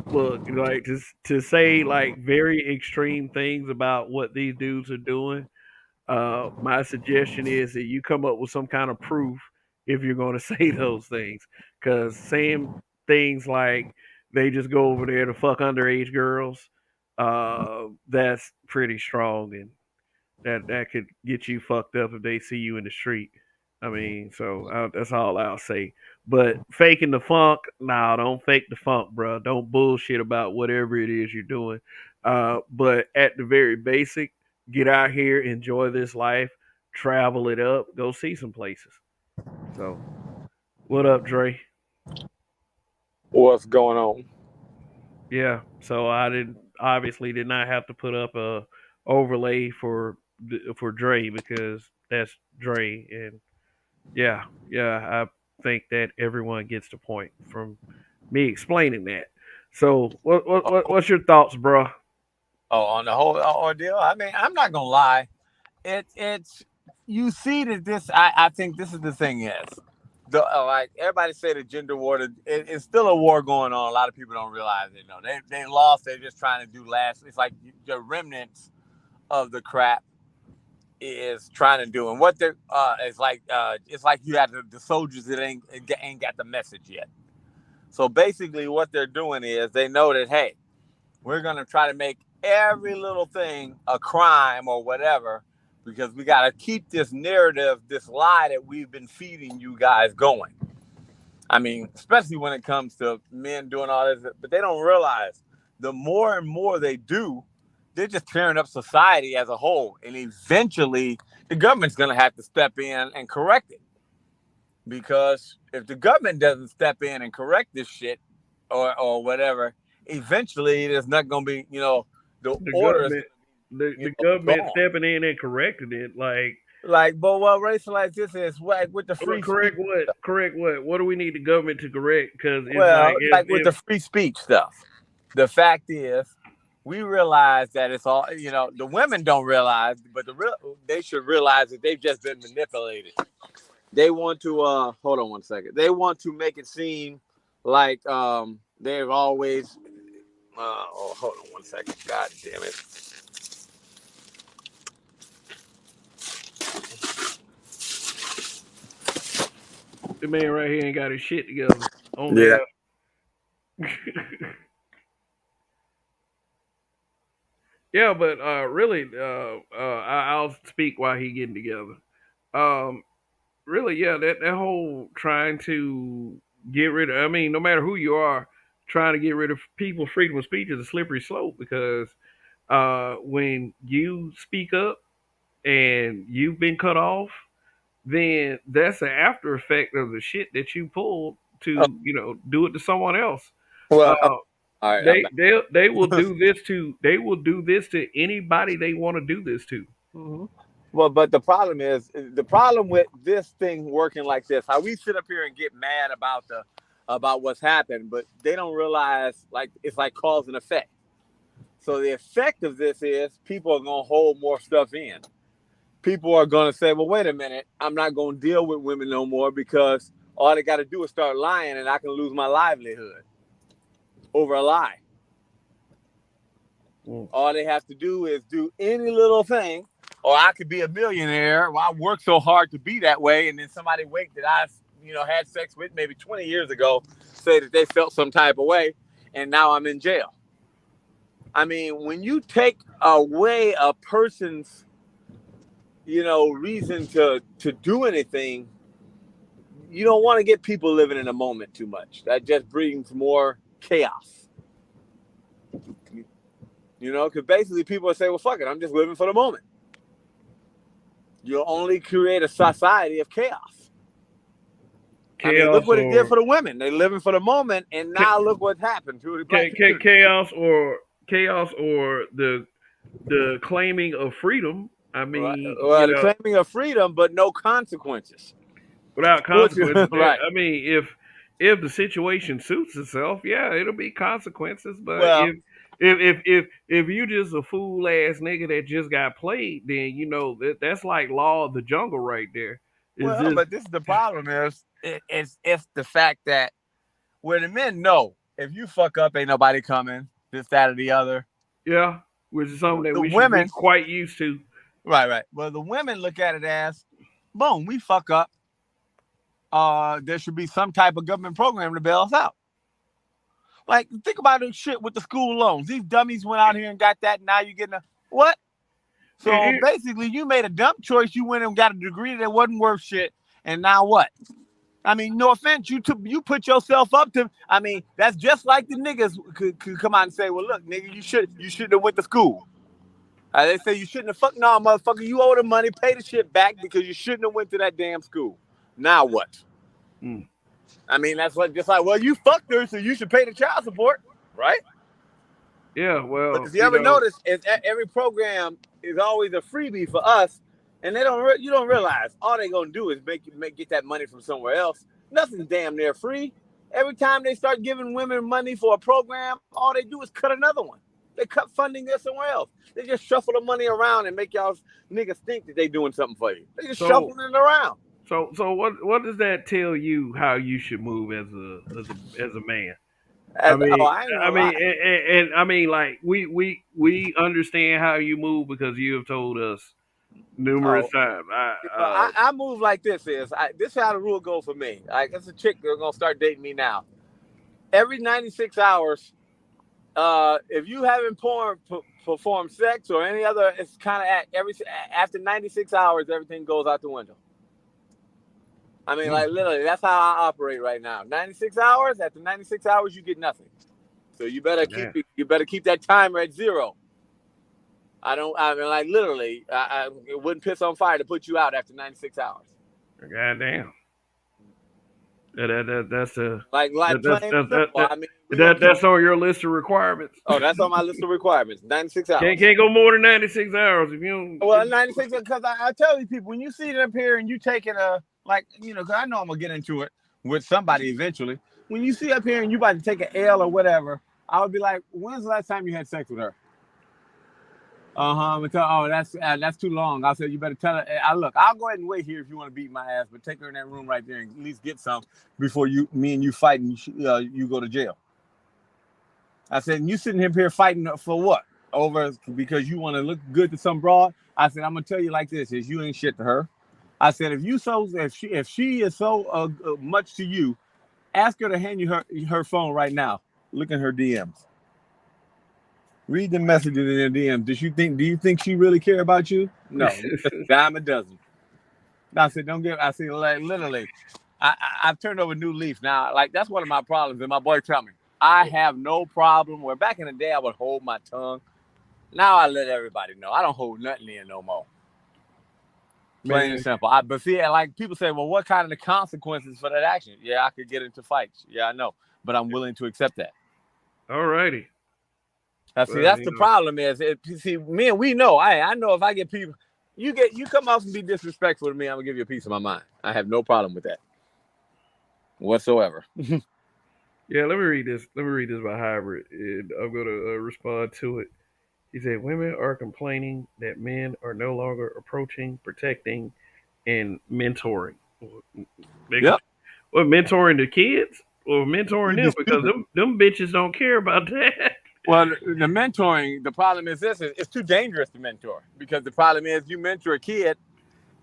look, like to say like very extreme things about what these dudes are doing. My suggestion is that you come up with some kind of proof if you're going to say those things, because saying things like they just go over there to fuck underage girls, that's pretty strong, and that could get you fucked up if they see you in the street. I mean, so that's all I'll say. But faking the funk, nah, don't fake the funk, bro. Don't bullshit about whatever it is you're doing. But at the very basic, get out here, enjoy this life, travel it up, go see some places. So, what up, Dre? What's going on? Yeah. So I did not have to put up a overlay for Dre because that's Dre, and yeah, yeah, I think that everyone gets the point from me explaining that. So, what's your thoughts, bro? Oh, on the whole ordeal. I mean, I'm not gonna lie. It's you see that this. I think this is the thing is the like everybody say the gender war. It's still a war going on. A lot of people don't realize it. They lost. They're just trying to do last. It's like the remnants of the crap is trying to do, and what they're it's like you have the soldiers that ain't got the message yet. So basically, what they're doing is they know that hey, we're going to try to make every little thing a crime or whatever because we got to keep this narrative, this lie that we've been feeding you guys going. I mean, especially when it comes to men doing all this, but they don't realize the more and more they do, they're just tearing up society as a whole. And eventually, the government's going to have to step in and correct it. Because if the government doesn't step in and correct this shit or whatever, eventually there's not going to be, the The order is government, going the, to be, the government gone. stepping in and correcting it, like, But what race like this is like with the well, free speech correct what? stuff. Correct what? What do we need the government to correct? Because it's like Well, like with if the free speech stuff. The fact is, we realize that it's all, the women don't realize, but they should realize that they've just been manipulated. They want to hold on one second. They want to make it seem like they've always hold on one second. God damn it. The man right here ain't got his shit together. Only Yeah. yeah, but really, I'll speak while he getting together. Um, really, yeah, that whole trying to get rid of. I mean, no matter who you are, trying to get rid of people's freedom of speech is a slippery slope because when you speak up and you've been cut off, then that's an after effect of the shit that you pulled Oh, to, do it to someone else. well, Uh, all right, I'm they back. they will do this to anybody they want to do this to. Mhm. Well, but the problem with this thing working like this, how we sit up here and get mad about what's happened, but they don't realize like it's like cause and effect. So the effect of this is people are gonna hold more stuff in. People are gonna say, well, wait a minute, I'm not gonna deal with women no more because all they gotta do is start lying and I can lose my livelihood over a lie. All they have to do is do any little thing, or I could be a millionaire. Well, I worked so hard to be that way, and then somebody wait that I, had sex with maybe 20 years ago, say that they felt some type of way, and now I'm in jail. I mean, when you take away a person's, reason to do anything, you don't want to get people living in a moment too much. That just brings more chaos. Because basically people will say, well, fuck it, I'm just living for the moment. You'll only create a society of chaos. I mean, look Chaos what it did or for the women. They living for the moment, and now look what happened to the black community. chaos or the claiming of freedom. I Right. mean, Well, the claiming of freedom, but no consequences. without Which, consequences. right. I mean, if the situation suits itself, yeah, it'll be consequences. But Well, if you just a fool ass nigga that just got played, then that's like law of the jungle right there. Is this but this is the problem is it's the fact that where the men know if you fuck up, ain't nobody coming. This, that, or the other. yeah, which is something that The we should be women, quite used to. right. Well, the women look at it as, boom, we fuck up. There should be some type of government program to bail us out. Like, think about this shit with the school loans. These dummies went out here and got that. Now you're getting a what? So basically, you made a dumb choice. You went and got a degree that wasn't worth shit. And now what? I mean, no offense, you put yourself up to. I mean, that's just like the niggas could come out and say, well, look, nigga, you shouldn't have went to school. They say you shouldn't have fucked. No, motherfucker, you owe the money, pay the shit back because you shouldn't have went to that damn school. Now what? Mm. I mean, that's what just like, well, you fucked her, so you should pay the child support, right? Yeah, But well, if you ever notice, every program is always a freebie for us, and you don't realize all they're gonna do is get that money from somewhere else. Nothing's damn near free. Every time they start giving women money for a program, all they do is cut another one. They cut funding there somewhere else. They just shuffle the money around and make y'all niggas think that they doing something for you. They just shuffling it around. So what does that tell you how you should move as a man? I ain't I gonna mean, lie. and I mean, like we understand how you move because you have told us numerous Oh, times. I move like this this is how the rule go for me. Like, it's a chick that's gonna start dating me now. Every 96 hours, if you haven't performed sex or any other, it's kind of after 96 hours, everything goes out the window. I mean, like, literally, that's how I operate right now. 96 hours. After 96 hours, you get nothing. So you better keep that timer at zero. I mean, like, literally, it wouldn't piss on fire to put you out after 96 hours. Goddamn. That's a Like plain and simple. I mean, that's on your list of requirements. Oh, that's on my list of requirements. 96 hours. Can't go more than 96 hours if you don't. Well, 96 because I tell these people, when you see it up here and you taking because I know I'm gonna get into it with somebody eventually. When you see up here and you about to take an L or whatever, I would be like, when's the last time you had sex with her? I'm gonna tell. Oh, that's too long. I said you better tell her. Look, I'll go ahead and wait here if you want to beat my ass, but take her in that room right there and at least get some before me and you fight and you go to jail. I said, you sitting here fighting for what? Over because you want to look good to some broad? I said, I'm gonna tell you like this: is you ain't shit to her. I said, if she is so much to you, ask her to hand you her phone right now. Look in her DMs. Read the messages in her DMs. Do you think she really care about you? No, dime a dozen. I said, don't give. I said, like literally, I've turned over a new leaf now. Like that's one of my problems. And my boy tell me, I have no problem. Where back in the day I would hold my tongue. Now I let everybody know. I don't hold nothing in no more. Plain and simple. But see, like people say, well, what kind of the consequences for that action? Yeah, I could get into fights. Yeah, I know, but I'm willing to accept that. All righty. See, that's the problem. See, me and we know. I know if I get people, you come off and be disrespectful to me, I'm gonna give you a piece of my mind. I have no problem with that whatsoever. Yeah, let me read this. Let me read this by Hybrid, and I'm gonna respond to it. He said, "Women are complaining that men are no longer approaching, protecting, and mentoring. Yep. Well, mentoring the kids or mentoring them because them bitches don't care about that." Well, the mentoring, the problem is this: it's too dangerous to mentor because the problem is you mentor a kid,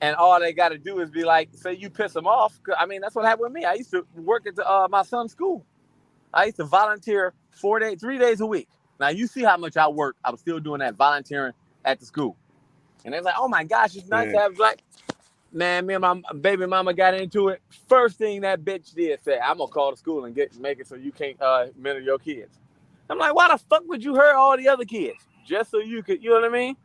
and all they got to do is be like, say you piss them off. I mean, that's what happened with me. I used to work at my son's school. I used to volunteer 3 days a week. Now you see how much I work. I was still doing that volunteering at the school, and they was like, "Oh my gosh, it's nice to have black." Man, me and my baby mama got into it. First thing that bitch did say, "I'm gonna call the school and make it so you can't mentor your kids." I'm like, why the fuck would you hurt all the other kids just so you could? You know what I mean?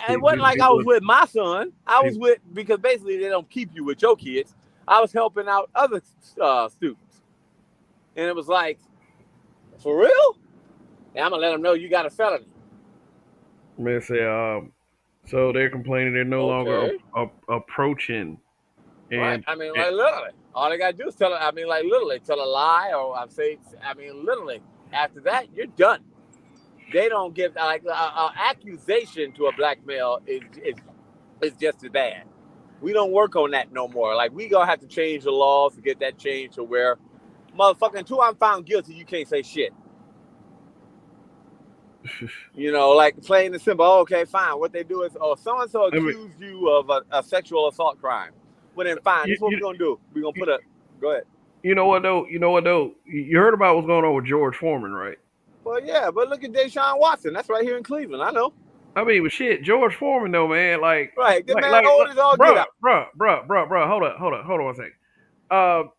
It wasn't like I was with my son. I was with because basically they don't keep you with your kids. I was helping out other students, and it was like, for real? And I'm gonna let them know you got a felony. Man, say, so they're complaining they're no longer approaching. And, right. I mean, like literally, all they gotta do is tell. I mean, like literally, tell a lie, or literally. After that, you're done. They don't give like an accusation to a black male is just as bad. We don't work on that no more. Like we gonna have to change the laws to get that changed to where, motherfucking, until I'm found guilty, you can't say shit. You know, like plain and simple. Oh, okay, fine. What they do is, so and so accused you of a sexual assault crime. Well, then fine. This is what we're gonna do. We're gonna go ahead. You know what though? You heard about what's going on with George Foreman, right? Well, yeah, but look at Deshaun Watson. That's right here in Cleveland. I know. I mean, but shit, George Foreman though, man. Like, right, the man old as all get out. Bro. Hold on 1 second.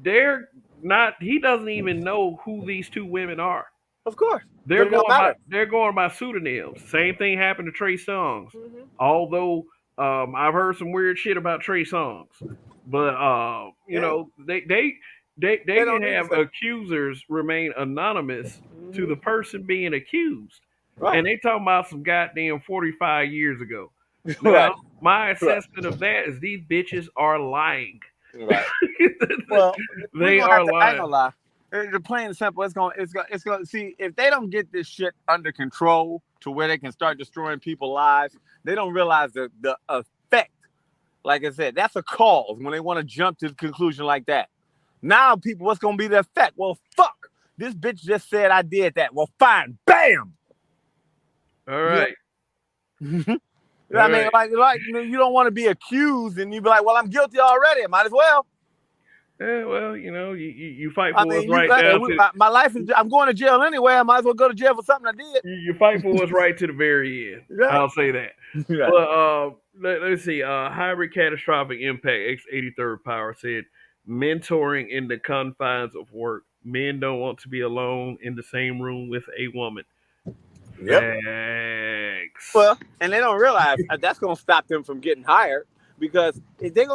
They're not. He doesn't even know who these two women are. Of course, they're going by pseudonyms. Same thing happened to Trey Songz. Mm-hmm. Although I've heard some weird shit about Trey Songz, but you know they can have accusers remain anonymous to the person being accused, right. And they talking about some goddamn 45 years ago. Well, my assessment of that is these bitches are lying. Right. Well, they are lying. I ain't gonna lie. The plain and simple. It's gonna see if they don't get this shit under control to where they can start destroying people's lives. They don't realize the effect. Like I said, that's a cause when they want to jump to the conclusion like that. Now, people, what's gonna be the effect? Well, fuck. This bitch just said I did that. Well, fine. Bam. All right. Yeah. I mean, like you don't want to be accused and you be like, well, I'm guilty already. I might as well. Yeah, well, you know, you fight for what's right now. My life is. I'm going to jail anyway. I might as well go to jail for something I did. You fight for what's right to the very end. Right. I'll say that. Right. But let's see. Hybrid catastrophic impact. X83rd Power said, mentoring in the confines of work. Men don't want to be alone in the same room with a woman. Yep. Thanks. Well, and they don't realize that's going to stop them from getting hired. Because if they're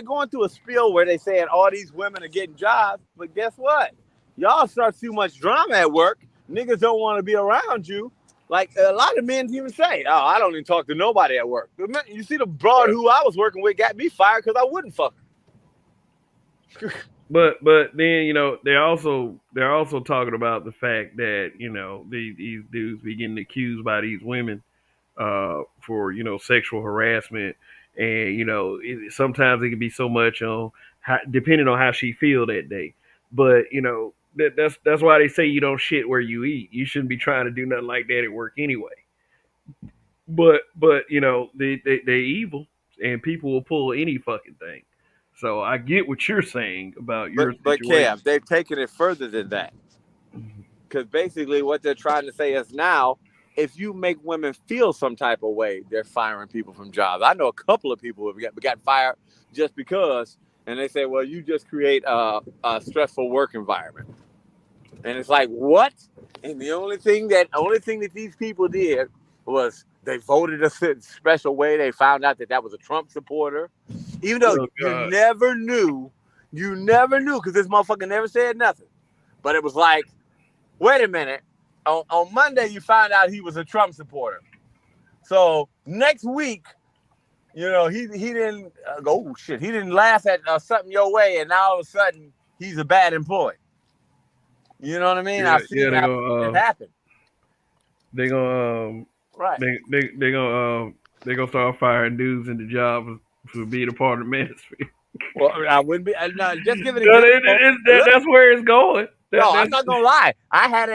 going through a spiel where they saying all these women are getting jobs, but guess what? Y'all start too much drama at work. Niggas don't want to be around you. Like a lot of men even say, "Oh, I don't even talk to nobody at work." You see, the broad who I was working with got me fired because I wouldn't fuck but then they're also talking about the fact that these dudes be getting accused by these women for sexual harassment, and sometimes it can be so much on depending on how she feel that day. But that's why they say you don't shit where you eat. You shouldn't be trying to do nothing like that at work anyway. But they evil, and people will pull any fucking thing. So I get what you're saying about your But Cam, situation. they've taken it further than that. Because basically what they're trying to say is now, if you make women feel some type of way, they're firing people from jobs. I know a couple of people who got fired just because, and they say, well, you just create a stressful work environment. And it's like, what? And the only thing that these people did was they voted a certain special way. They found out that was a Trump supporter, even though Oh God. you never knew, because this motherfucker never said nothing. But it was like, wait a minute. On Monday, you found out he was a Trump supporter. So next week, he didn't go, oh shit, he didn't laugh at something your way, and now all of a sudden he's a bad employee. You know what I mean? Yeah, yeah. I've seen it happen. They gonna Right. they gonna start firing dudes in the job for being a part of the Manosphere. Well, I wouldn't be. No, just give an No, example. Look, that's where it's going. no, I'm That's not gonna lie. I had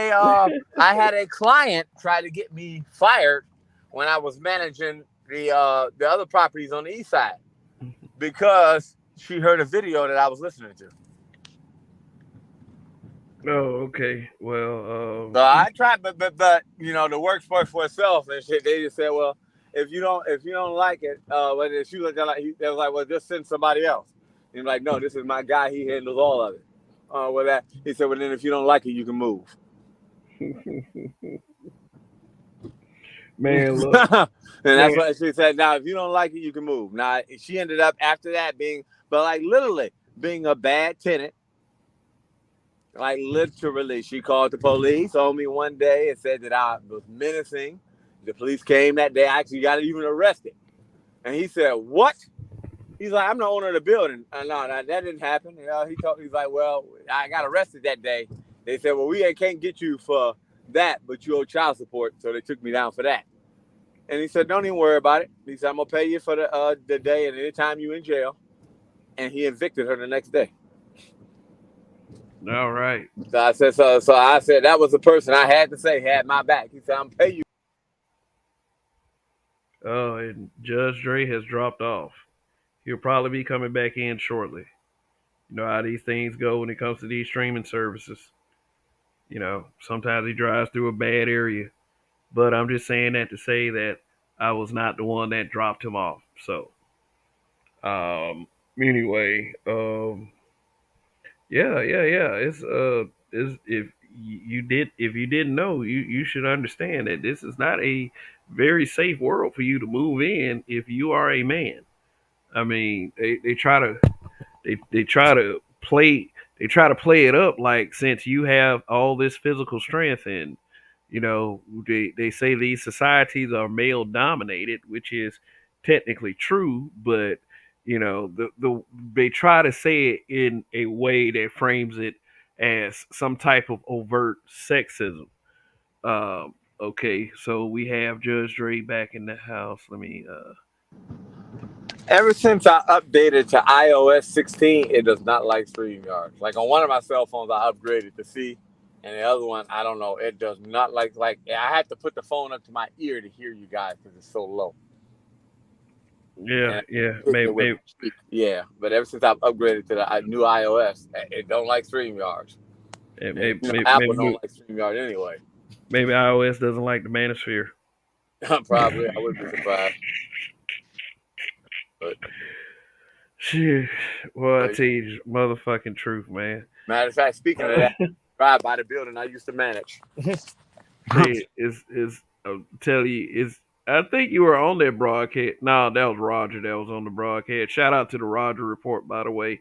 a client try to get me fired when I was managing the other properties on the east side because she heard a video that I was listening to. Oh, okay. Well, So I tried, but the work for itself and shit. They just said, well, if you don't like it, but if you they was like, well, just send somebody else. And I'm like, no, this is my guy. He handles all of it. With that, he said, well, then if you don't like it, you can move. man, look, And that's man. what she said. Now, if you don't like it, you can move. Now, she ended up after that but like literally being a bad tenant. Like literally, she called the police on me one day and said that I was menacing. The police came that day. I actually got even arrested. And he said, "What?" He's like, "I'm the owner of the building." No, that didn't happen. He's like, "Well, I got arrested that day." They said, "Well, we can't get you for that, but you owe child support." So they took me down for that. And he said, "Don't even worry about it." He said, "I'm gonna pay you for the day and any time you in jail." And he evicted her the next day. All right. So I said, so I said that was the person I had to say had my back. He said, "I'm pay you." Oh, and Judge Dre has dropped off. He'll probably be coming back in shortly. You know how these things go when it comes to these streaming services. Sometimes he drives through a bad area. But I'm just saying that to say that I was not the one that dropped him off. So, um, anyway, yeah. It's if you didn't know, you should understand that this is not a very safe world for you to move in if you are a man. I mean, they try to play it up like since you have all this physical strength, and they say these societies are male dominated, which is technically true, but they try to say it in a way that frames it as some type of overt sexism. Okay, so we have Judge Dre back in the house. Let me Ever since I updated to iOS 16, it does not like StreamYard. Like on one of my cell phones, I upgraded to C, and the other one, I don't know. It does not like. I had to put the phone up to my ear to hear you guys because it's so low. yeah, And yeah, hitting it with my cheek. Yeah, but ever since I've upgraded to the new iOS, it don't like StreamYards. And Apple don't like StreamYard anyway. maybe iOS doesn't like the Manosphere. Probably, I wouldn't be surprised. But, Shit. Well, I but tell you the motherfucking truth, man. matter of fact, speaking of that, drive by the building I used to manage. Say is I'll tell you is I think you were on that broadcast. No, that was Roger that was on the broadcast. Shout out to the Roger report, by the way.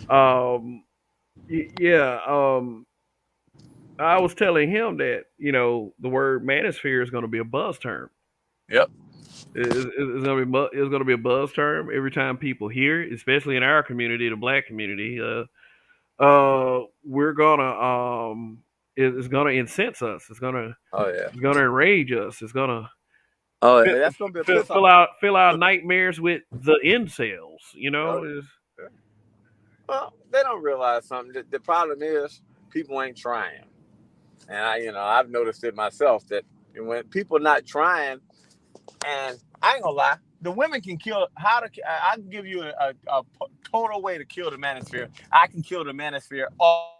Um, yeah. I was telling him that the word manosphere is going to be a buzz term. Yep. It's gonna be a buzz term every time people hear it, especially in our community, the black community. We're gonna it's gonna incense us. Oh yeah. It's gonna enrage us. It's gonna Oh, yeah. That's gonna be a piss off. fill our nightmares with the incels. You Oh, know, yeah. Well, they don't realize something. The problem is people ain't trying, and I've noticed it myself that when people not trying, and I ain't gonna lie, the women can kill. I can give you a total way to kill the manosphere. I can kill the manosphere all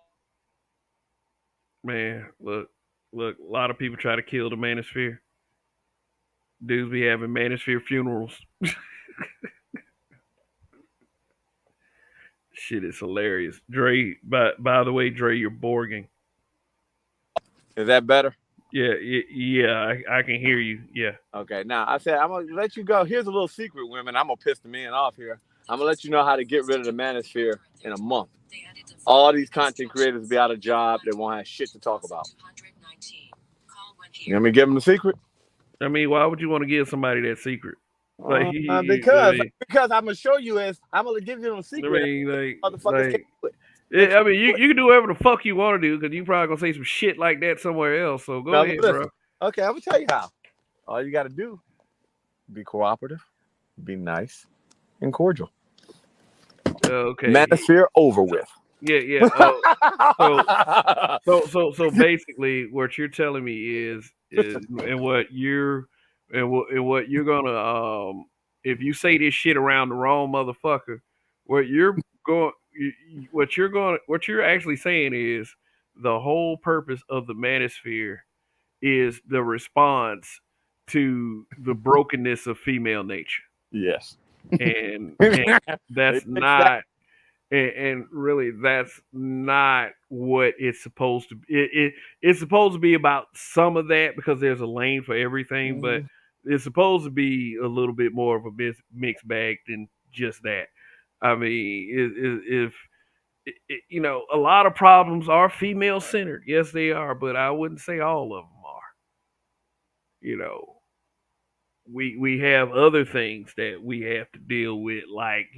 man, look, a lot of people try to kill the manosphere. Dudes be having manosphere funerals. Shit is hilarious. Dre, by the way, Dre, you're borging. Is that better? Yeah, yeah, I can hear you. Yeah. Okay, now I said I'm gonna let you go. Here's a little secret, women. I'm gonna piss the men off here. I'm gonna let you know how to get rid of the manosphere in a month. All these content creators be out of job. They won't have shit to talk about. You want me to give them the secret? I mean, why would you want to give somebody that secret? Like, Because I'm gonna show you is I'm gonna give you the I secret. mean, Motherfuckers can't do it. yeah, I mean, you can do whatever the fuck you want to do because you probably gonna say some shit like that somewhere else. So go Now, ahead, listen. bro. Okay, I'm gonna tell you how. All you got to do: be cooperative, be nice, and cordial. Okay. Manosphere over with. Yeah. So basically, what you're telling me is and what you're gonna if you say this shit around the wrong motherfucker, what you're going what you're actually saying is the whole purpose of the manosphere is the response to the brokenness of female nature, Yes. and They that's fix that. not and really that's not what it's supposed to be. It's supposed to be about some of that because there's a lane for everything, but it's supposed to be a little bit more of a mixed bag than just that. I mean, if a lot of problems are female centered, yes they are, but I wouldn't say all of them are. You know, we have other things that we have to deal with, like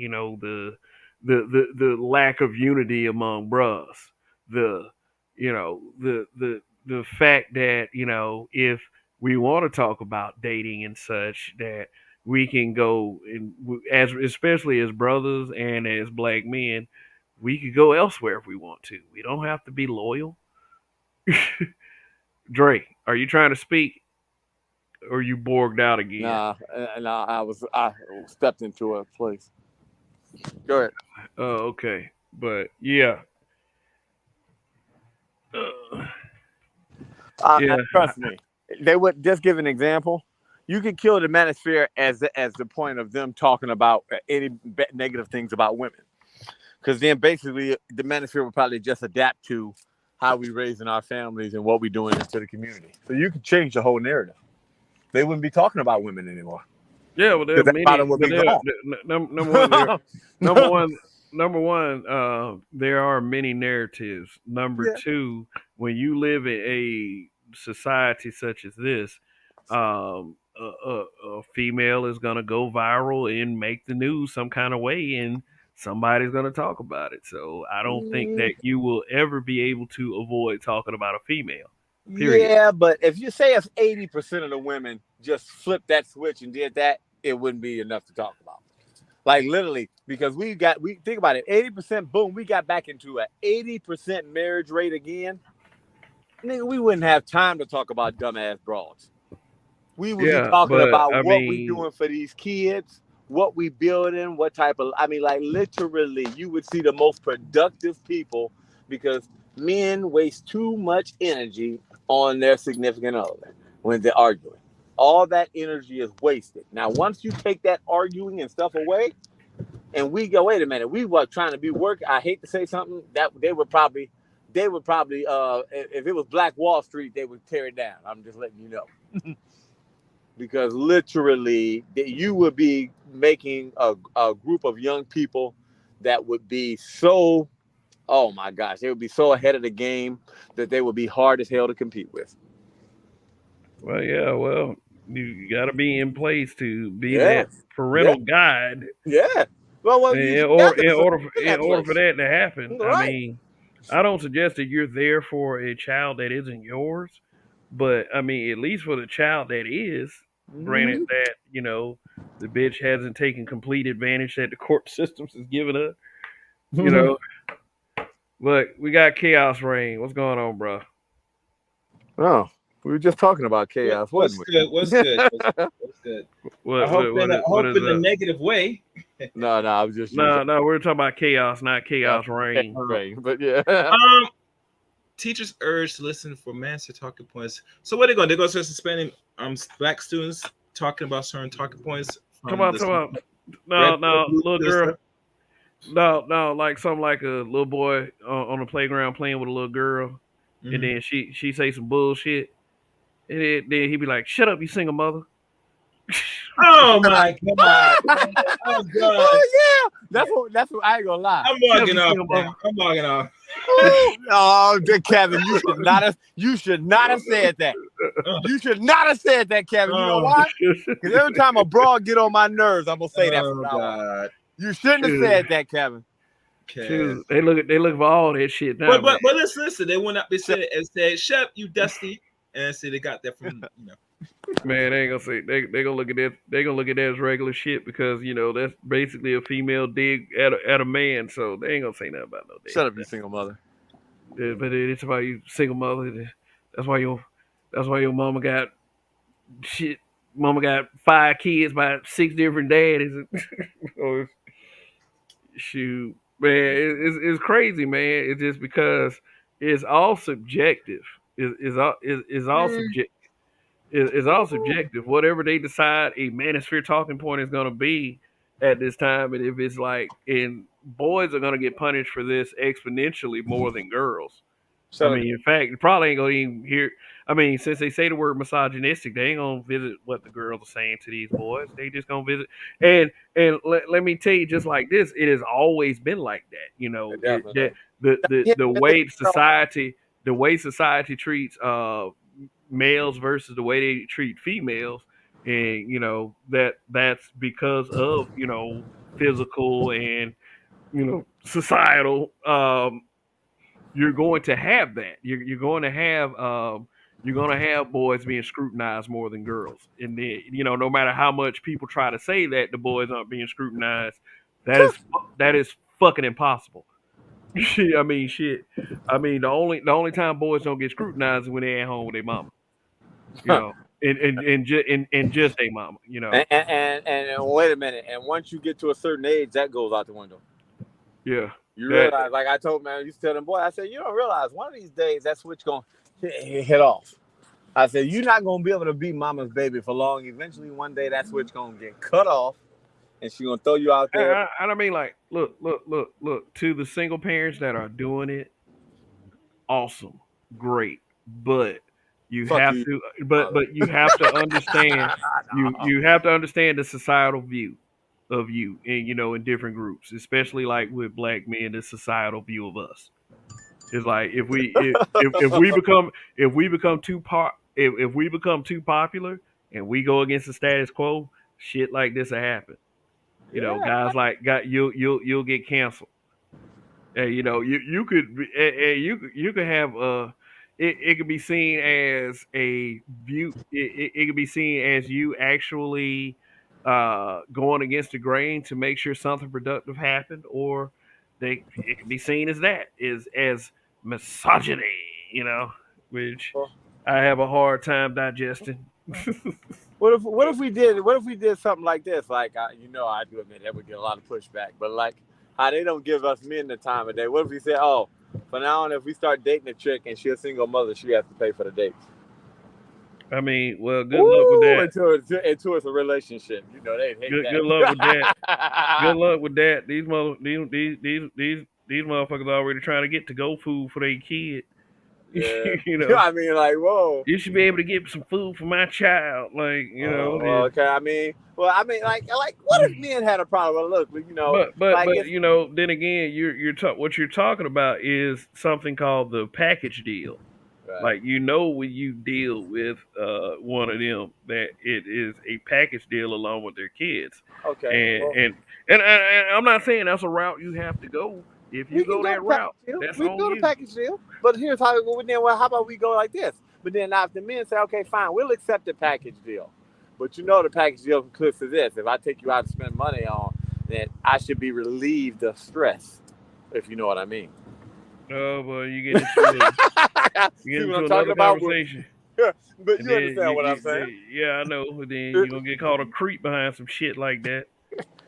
the lack of unity among bros, the the fact that if we want to talk about dating and such, that we can go and as especially as brothers and as black men, we could go elsewhere if we want to. We don't have to be loyal. Dre, are you trying to speak or you borged out again? Nah. I stepped into a place. Go ahead. Oh, okay. But yeah. Uh, yeah. Trust me. They would just give an example. You could kill the manosphere as the point of them talking about any negative things about women, because then basically the manosphere would probably just adapt to how we raising our families and what we doing into the community. So you could change the whole narrative. They wouldn't be talking about women anymore. Yeah, well, there are Because that many, bottom would but be gone. number one, number one, number one, there are many narratives. Number Yeah. two, when you live in a society such as this, a female is gonna go viral and make the news some kind of way, and somebody's gonna talk about it. So I don't think that you will ever be able to avoid talking about a female. Period. Yeah, but if you say if 80% of the women just flipped that switch and did that, it wouldn't be enough to talk about. Like literally, because we think about it, 80%, boom, we got back into an 80% marriage rate again. Nigga, we wouldn't have time to talk about dumbass broads. We would be Yeah, talking but about I what we mean, doing for these kids, what we building, what type of like literally you would see the most productive people because men waste too much energy on their significant other when they're arguing. All that energy is wasted. Now, once you take that arguing and stuff away, and we go, wait a minute, we were trying to be work. I hate to say something that they would probably if it was Black Wall Street, they would tear it down. I'm just letting you know. Because literally you would be making a group of young people that would be so, oh my gosh, they would be so ahead of the game that they would be hard as hell to compete with. well, yeah, well. You got to be in place to be Yeah, that yeah, parental guide. yeah. Well, In you got order, to in be order, in in that order for place, that to happen, I right? mean, I don't suggest that you're there for a child that isn't yours, but I mean, at least for the child that is, granted Mm-hmm. that the bitch hasn't taken complete advantage that the court systems has given her, you know. Look, we got chaos reign. What's going on, bro? Oh, we were just talking about chaos, What's wasn't good? What's we? good? What's good? I What hope what in what a, is, I what hope is in a up? negative way. No, I was just using No, no, we're talking about chaos, not chaos reign. rain, but yeah. Um, Teachers urged to listen for master talking points. So what are they going? They're going to start suspending black students talking about certain talking points Come from on, the come on. red No, pill, no, blue little pill girl. stuff. No, no, like something like a little boy on the playground playing with a little girl, and Hmm. then she say some bullshit, and then he be like, "Shut up, you single mother." Oh my god! I'm done. Oh yeah, that's what I ain't gonna lie. I'm Shut up, logging you off single now. mother. I'm logging off. Oh, Kevin, you should not have said that. You should not have said that, Kevin. You know Oh, why? Because every time a broad get on my nerves, I'm gonna say that from oh now on. god. You shouldn't have Shoot, said that, Kevin. Okay. they look for all that shit now, But man. listen. They will not be said and said, "Shep, you dusty," and say they got that from Man, they ain't gonna say they gonna look at that they gonna look at that as regular shit because that's basically a female dig at a man, so they ain't gonna say nothing about no Shut up, damn you single mother. thing. But it's about you single mother. That's why your mama got shit. Mama got 5 kids by 6 different daddies. Oh, shoot, man, it's crazy, man. It's just because it's all subjective. It's all that. subjective. It's all subjective. Whatever they decide a manosphere talking point is going to be at this time, and if it's like, and boys are going to get punished for this exponentially more than girls. I Shut up. mean, in fact, you probably ain't gonna even hear. I mean, since they say the word misogynistic, they ain't gonna visit what the girls are saying to these boys. They just gonna visit. And let me tell you, just like this, it has always been like that. Definitely. Yeah, The but they- way society treats males versus the way they treat females, and that's because of physical and societal. You're going to have that. You're going to have boys being scrutinized more than girls, and then no matter how much people try to say that the boys aren't being scrutinized, that is fucking impossible. Shit, I mean, shit. I mean, the only time boys don't get scrutinized is when they're at home with their mama, you know, and just their mama, and wait a minute. And once you get to a certain age, that goes out the window. Yeah, You that realize, like I told man, I used to tell them, boy, I said, you don't realize one of these days that switch gonna hit off. I said, you're not gonna be able to be mama's baby for long. Eventually, one day that switch gonna get cut off, and she gonna throw you out there. I don't mean like look to the single parents that are doing it. Awesome, great, but you Fuck have you, to, mother. but you have to understand, you have to understand the societal view of you, and in different groups, especially like with black men, the societal view of us is like if we become if we become too popular and we go against the status quo, shit like this will happen. Yeah. Guys like you'll get canceled. You could you could have it could be seen as a view. It could be seen as you actually going against the grain to make sure something productive happened, or it could be seen as that is as misogyny. Which I have a hard time digesting. What if we did something like this? Like I do admit that would get a lot of pushback, but like how they don't give us men the time of day. What if we say, oh, from now on, if we start dating a chick and she's a single mother, she has to pay for the dates. I mean, well, good luck with Ooh, that. until it's a relationship, they hate Good luck with that. Good that. luck with that. These motherfuckers already trying to get to go food for their kid. Yeah, you know, I mean, like, whoa. you should be able to get some food for my child. Like, Well, okay. Like, what if men had a problem? Well, look, like it's then again, what you're talking about is something called the package deal. Like when you deal with one of them that it is a package deal along with their kids, Okay. and Well, and and I'm not saying that's a route you have to go. If we you can go go to that package route, deal. that's We can on go to you. package deal. But here's how we go. Then, well, how about we go like this? But then now if the men say, okay, fine, we'll accept the package deal. But the package deal includes this. If I take you out to spend money on, then I should be relieved of stress, if you know what I mean. Oh, well, you get into See what I'm talking another about? conversation, But and you then understand what I'm saying? yeah, I know. Then you're gonna get called a creep behind some shit like that.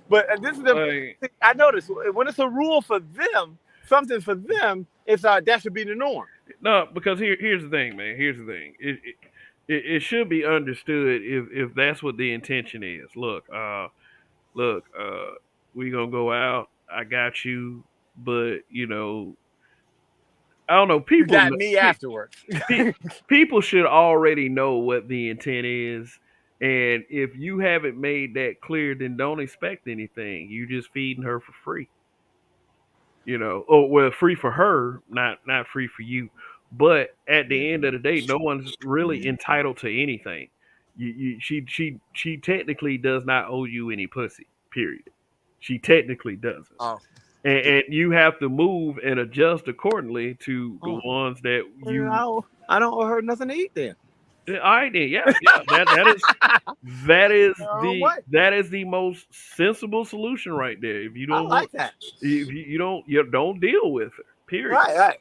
But this is the Like, I noticed when it's a rule for them, something for them, it's that should be the norm. no, because here's the thing, man. Here's the thing. It should be understood if that's what the intention is. Look, we gonna go out. I got you, but I don't know. You got me afterwards. People should already know what the intent is, and if you haven't made that clear, then don't expect anything. You just feeding her for free. Oh well, free for her, not free for you. But at the end of the day, no one's really entitled to anything. She technically does not owe you any pussy. Period. She technically doesn't, Oh, and you have to move and adjust accordingly to the oh. ones that you. I don't owe her nothing to eat then. I did, yeah. That is the most sensible solution right there. If you I don't like want, that. if you don't deal with her. Period. Right.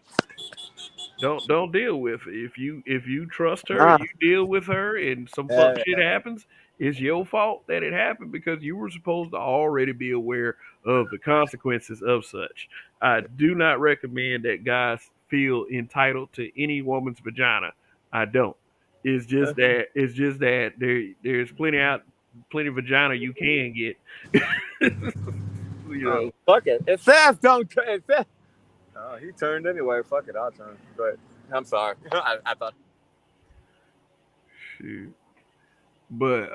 Don't deal with it. If you trust her, Nah. you deal with her, and some fuck shit happens. It's your fault that it happened because you were supposed to already be aware of the consequences of such. I do not recommend that guys feel entitled to any woman's vagina. I don't. It's just that there's plenty of vagina you can get. Fuck it. It says don't. It says. Oh, he turned anyway. Fuck it. I'll turn. Go ahead. I'm sorry. I thought. Shoot. But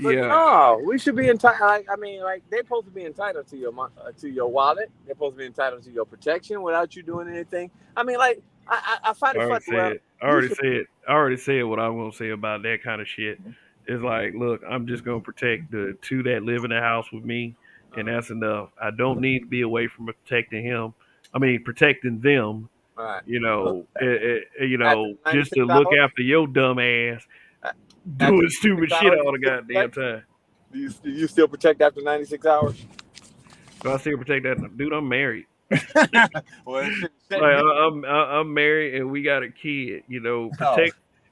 But yeah. no, we should be entitled. They're supposed to be entitled to your wallet. They're supposed to be entitled to your protection without you doing anything. I find it funny. I already said what I'm gonna say about that kind of shit. It's like, look, I'm just gonna protect the two that live in the house with me, and that's enough. I don't need to be away from protecting him. I mean, protecting them. Right. Just to look after your dumb ass doing stupid shit all the goddamn time. Do you still protect after 96 hours? Do I still protect that? Dude, I'm married. Well, I'm married and we got a kid.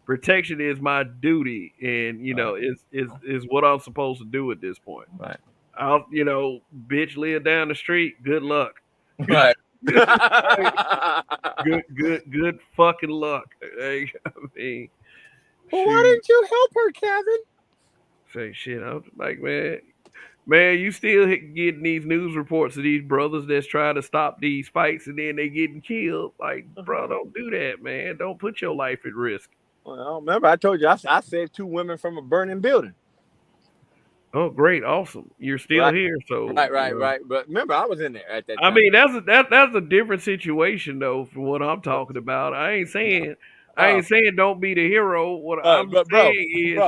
Protection is my duty, and is what I'm supposed to do at this point. Right. Bitch, live down the street. Good luck. Right. good fucking luck. I mean, well, why didn't you help her, Kevin? Say shit. I'm like, man, you still getting these news reports of these brothers that's trying to stop these fights and then they getting killed. Like, bro, don't do that, man. Don't put your life at risk. Well, remember I told you I saved 2 women from a burning building. Oh, great, awesome! You're still here, so right. But remember, I was in there at that time. I mean, that's a different situation though, from what I'm talking about. I ain't saying don't be the hero. What I'm saying is,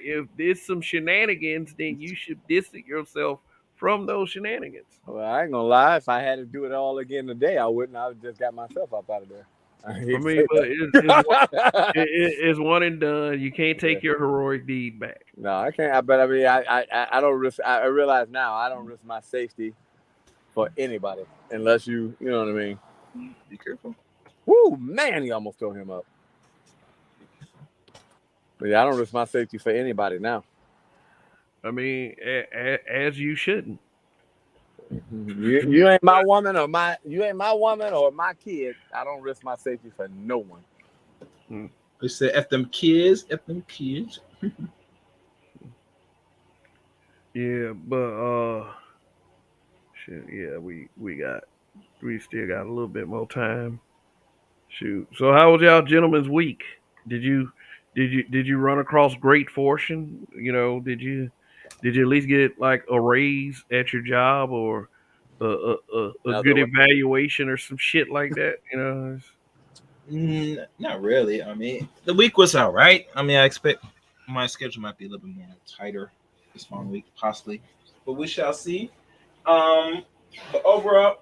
if there's some shenanigans, then you should distance yourself from those shenanigans. Well, I ain't gonna lie. If I had to do it all again today, I wouldn't. I would just got myself up out of there. But it's one and done. You can't take your heroic deed back. No, I can't. But I don't risk. I realize now I don't risk my safety for anybody unless you know what I mean. Be careful. Woo, man, he almost tore him up. But yeah, I don't risk my safety for anybody now. I mean, as you shouldn't. You ain't my woman or my kid. I don't risk my safety for no one. They say F them kids. Yeah, but shit, yeah, we still got a little bit more time. Shoot. So how was y'all gentlemen's week? Did you run across great fortune? Did you at least get like a raise at your job or a good evaluation or some shit like that? Not really. I mean, the week was all right. I mean, I expect my schedule might be a little bit more tighter this following week, possibly, but we shall see. Um, but overall,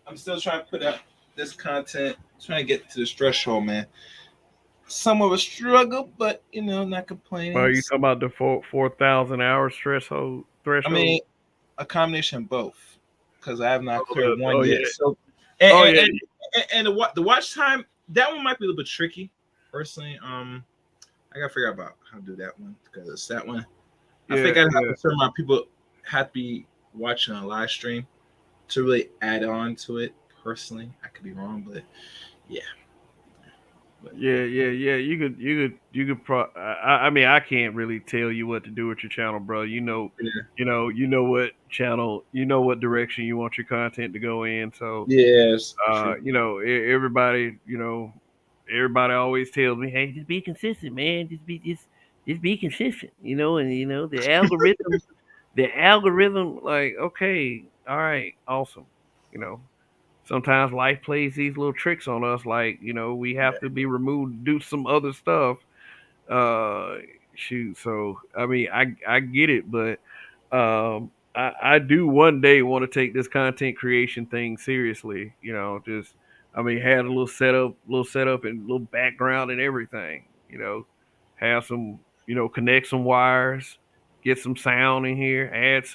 I'm still trying to put out this content, trying to get to this threshold, man. Somewhat of a struggle, but not Well, complaining. you talking about the 4,000 hours threshold? I Threshold? mean, a combination of both, because I have not Oh, cleared one oh yet. yeah. So, Oh and yeah. and, and the watch time, that one might be a little bit tricky. Personally, I gotta figure out about how to do that one because that one, I Yeah. think I have Yeah. a certain amount of people have to be watching a live stream to really add on to it. Personally, I could be wrong, but yeah. But Yeah. I mean, I can't really tell you what to do with your channel, bro. yeah, You know what channel, you know what direction you want your content to go in. So, yes, true. everybody, everybody always tells me, "Hey, just be consistent, man. Just be consistent." And the algorithm, like, okay, all right, awesome. You know, Sometimes life plays these little tricks on us, like we have Yeah. to be removed, do some other stuff. Uh, Shoot. So I mean, I get it, but I do one day want to take this content creation thing seriously. Just I mean, had little setup, and little background and everything. Have some, connect some wires, get some sound in here, add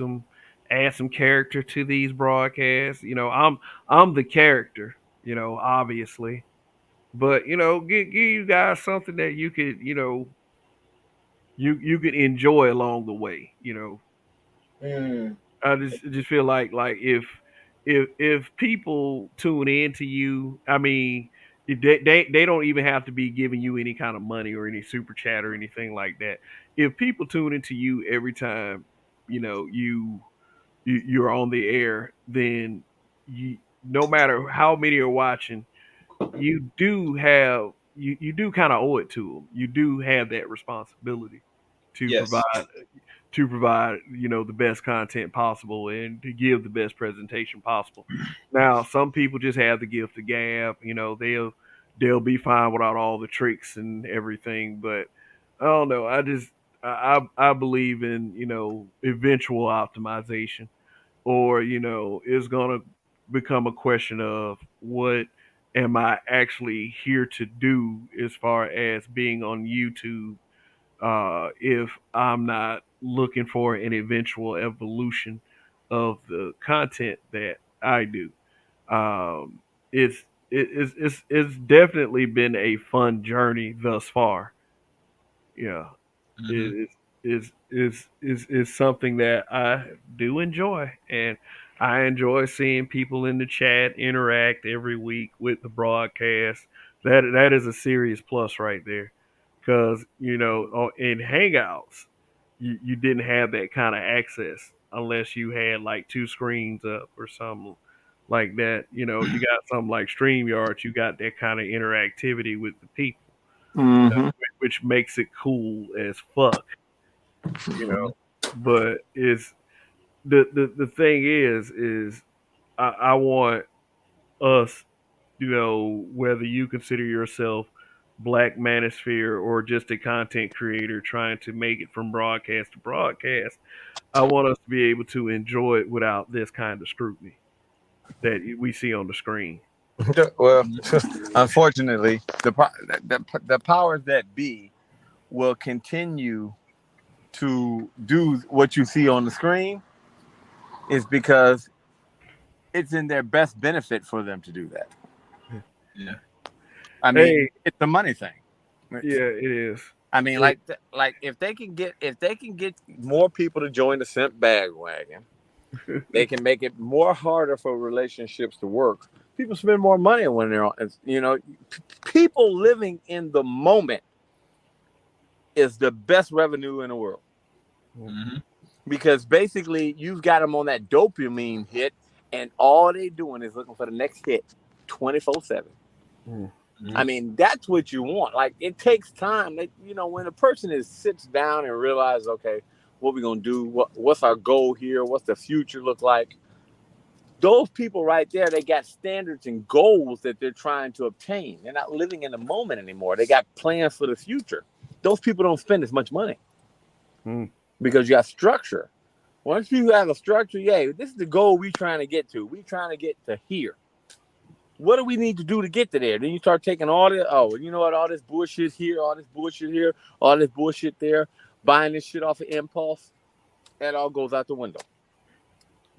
some character to these broadcasts. I'm the character. Obviously, but give you guys something that you could, you could enjoy along the way. Mm, I just feel like if people tune into you, I mean, they don't even have to be giving you any kind of money or any super chat or anything like that. If people tune into you every time, you're on the air, then no matter how many are watching, you do kind of owe it to them. You do have that responsibility to provide yes. the best content possible and to give the best presentation possible. Now, some people just have the gift of gab. They'll be fine without all the tricks and everything. But I don't know. I believe in eventual optimization, or it's gonna become a question of what am I actually here to do as far as being on YouTube, if I'm not looking for an eventual evolution of the content that I do. Um, it's definitely been a fun journey thus far. Yeah, Hmm. it is something that I do enjoy, and I enjoy seeing people in the chat interact every week with the broadcast. That is a serious plus right there, because in Hangouts, you didn't have that kind of access unless you had like two screens up or something like that. You got something like StreamYard, you got that kind of interactivity with the people, Mm-hmm. which makes it cool as fuck, you know. Hmm. But it's the thing is I want us, whether you consider yourself Black Manosphere or just a content creator trying to make it from broadcast to broadcast, I want us to be able to enjoy it without this kind of scrutiny that we see on the screen. Well, unfortunately, the powers that be will continue to do what you see on the screen is because it's in their best benefit for them to do that. Yeah. I mean, Hey, it's a money thing. yeah, it is. I mean, It, like if they can get more people to join the simp bandwagon, they can make it more harder for relationships to work. People spend more money when they're on. People living in the moment is the best revenue in the world Hmm. because basically you've got them on that dopamine hit, and all they doing is looking for the next hit, 24/7. mm, I mean, that's what you want. Like, it takes time. When a person sits down and realizes, okay, what we gonna do? What's our goal here? What's the future look like? those people right there, they got standards and goals that they're trying to obtain. They're not living in the moment anymore. They got plans for the future. Those people don't spend as much money because you got structure. Once you have a structure, yeah, this is the goal we're trying to get to. We're trying to get to here. What do we need to do to get to there? Then you start taking all this, you know what, all this bullshit here, all this bullshit here, all this bullshit there, buying this shit off of impulse. That all goes out the window.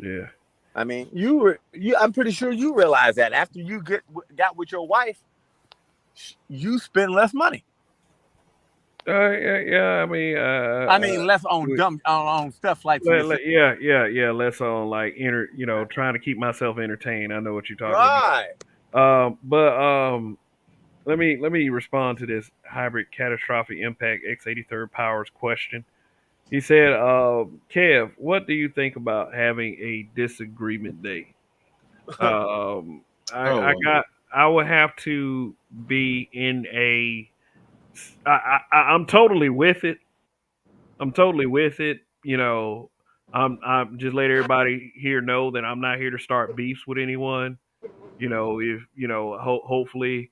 Yeah. I mean, I'm pretty sure you realize that after you got with your wife, you spend less money. Yeah. I mean, less on on stuff like less on like trying to keep myself entertained. I know what you're talking about. But let me respond to this hybrid catastrophic impact X83rd powers question. He said, Kev, what do you think about having a disagreement day? I would have to be in a. I'm totally with it. I'm just let everybody here know that I'm not here to start beefs with anyone. If hopefully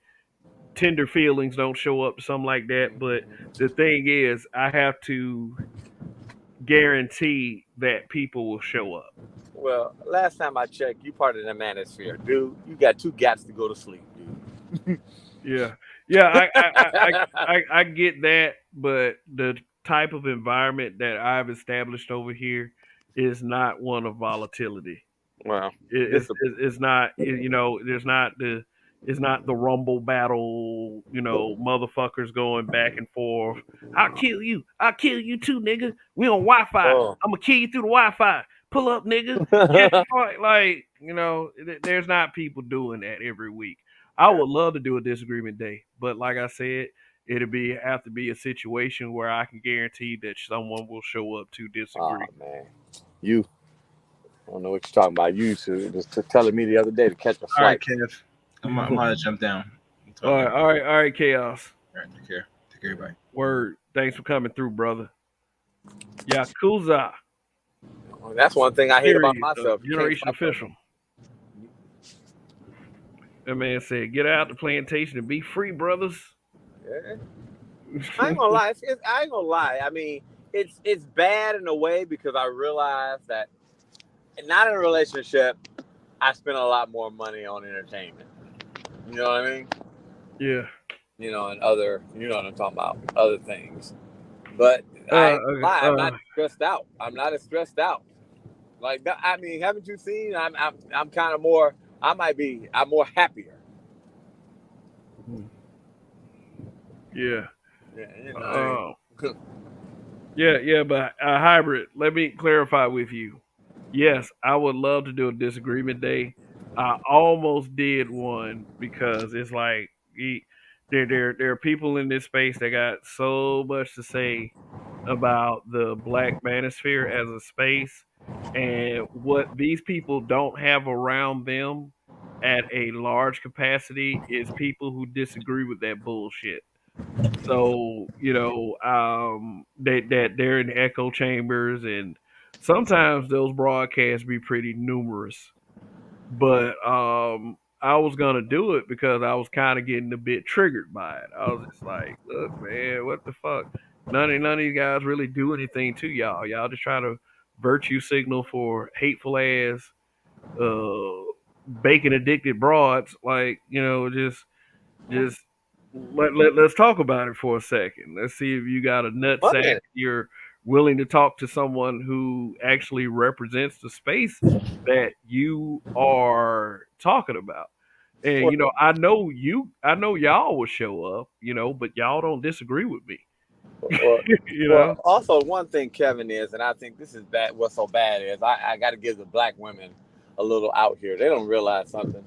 tender feelings don't show up, something like that. But the thing is, I have to guarantee that people will show up. Well, last time I checked, you part of the Manosphere, dude. You got 2 gats to go to sleep, dude. Yeah. I get that, but the type of environment that I've established over here is not one of volatility. Well, it's not. It's not the rumble battle. Motherfuckers going back and forth. I'll kill you too, nigga. We on Wi-Fi. I'm gonna kill you through the Wi-Fi. Pull up, nigga. There's not people doing that every week. I would love to do a disagreement day, but like I said, have to be a situation where I can guarantee that someone will show up to disagree. Oh man, I don't know what you're talking about. You just telling me the other day to catch a flight. All right, Kev. I'm gonna jump down. All right, Chaos. All right, take care, everybody. Word. Thanks for coming through, brother. Yakuza. That's one thing I hate about myself. Generation official. That man said, "Get out the plantation and be free, brothers." Yeah. I ain't gonna lie. I mean, it's bad in a way because I realize that not in a relationship, I spend a lot more money on entertainment. You know what I mean? Yeah. And other, you know what I'm talking about, other things. But I'm not stressed out. I'm not as stressed out. Like, I mean, haven't you seen? I'm kind of more. I'm more happier. Yeah. Yeah. But hybrid. Let me clarify with you. Yes, I would love to do a disagreement day. I almost did one because it's like there are people in this space that got so much to say about the Black Manosphere as a space, and what these people don't have around them at a large capacity is people who disagree with that bullshit. So that they're in echo chambers, and sometimes those broadcasts be pretty numerous. But I was gonna do it because I was kind of getting a bit triggered by it. I was just like, look, man, what the fuck? None of these guys really do anything to y'all. Y'all just try to virtue signal for hateful ass, bacon addicted broads. Like, just let's talk about it for a second. Let's see if you got a nutsack. You're willing to talk to someone who actually represents the space that you are talking about. And I know y'all will show up, but y'all don't disagree with me. Well, also one thing, Kevin, is, and I think this is bad. What's so bad is I got to give the Black women a little out here. They don't realize something.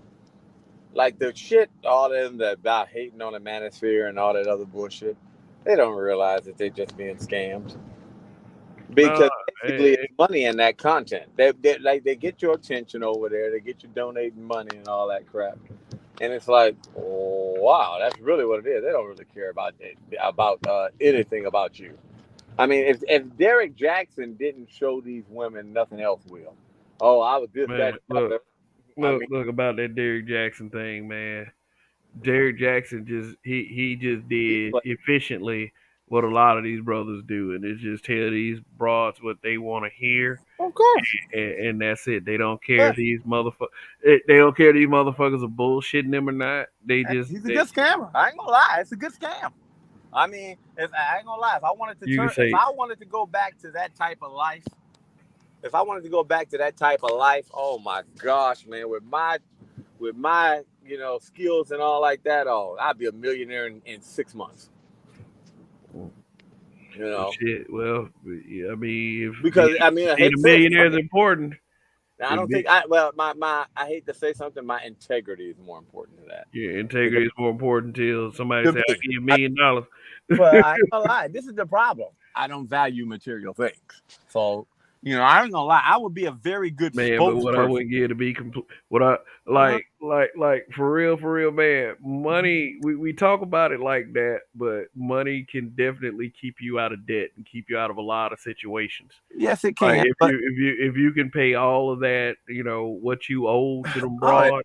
Like the shit, all of them that about hating on the Manosphere and all that other bullshit, they don't realize that they're just being scammed. Because basically it's money in that content. They get your attention over there. They get you donating money and all that crap. And it's like, oh, wow, that's really what it is. They don't really care about anything about you. I mean, if Derek Jackson didn't show these women, nothing else will. Oh, I was this, that. I mean, look about that Derrick Jackson thing, man. Derrick Jackson he just he did play. efficiently what a lot of these brothers do, and it's just tell these broads what they want to hear, Of course. and that's it. They don't care But if these motherfuckers. They don't care if these motherfuckers are bullshitting them or not. They just he's a good scammer. I ain't gonna lie, it's a good scam. I mean, I ain't gonna lie. you can If say, I wanted to go back to that type of life, oh my gosh, man, with my skills and all like that, I'd be a millionaire in 6 months. shit. Well, I mean, if Because I mean, I being hate a to say it, millionaire is important, I don't think my I hate to say something, my integrity is more important than that. your integrity is more important till somebody To say, "I me. give you $1 million." But I ain't gonna lie, this is the problem. I don't value material things. So, I ain't gonna lie, I would be a very good Man, but what I spokesperson. wouldn't give to be complete, what I like for real, man. Money, we talk about it like that, but money can definitely keep you out of debt and keep you out of a lot of situations. Yes, it Like can. But if you can pay all of that, what you owe to them oh broad,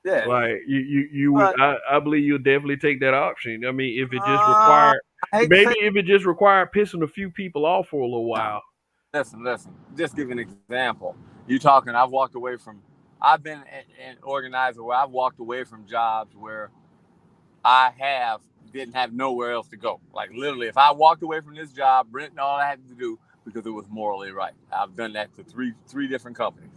yeah. like you would, But I believe you'll definitely take that option. I mean, if it just I required, hate to maybe say if it just required pissing a few people off for a little no. while. Listen. Just give an example. You talking? I've walked away from. I've been an organizer where I've walked away from jobs where didn't have nowhere else to go. Like literally, if I walked away from this job, rent and all I had to do because it was morally right. I've done that to three different companies.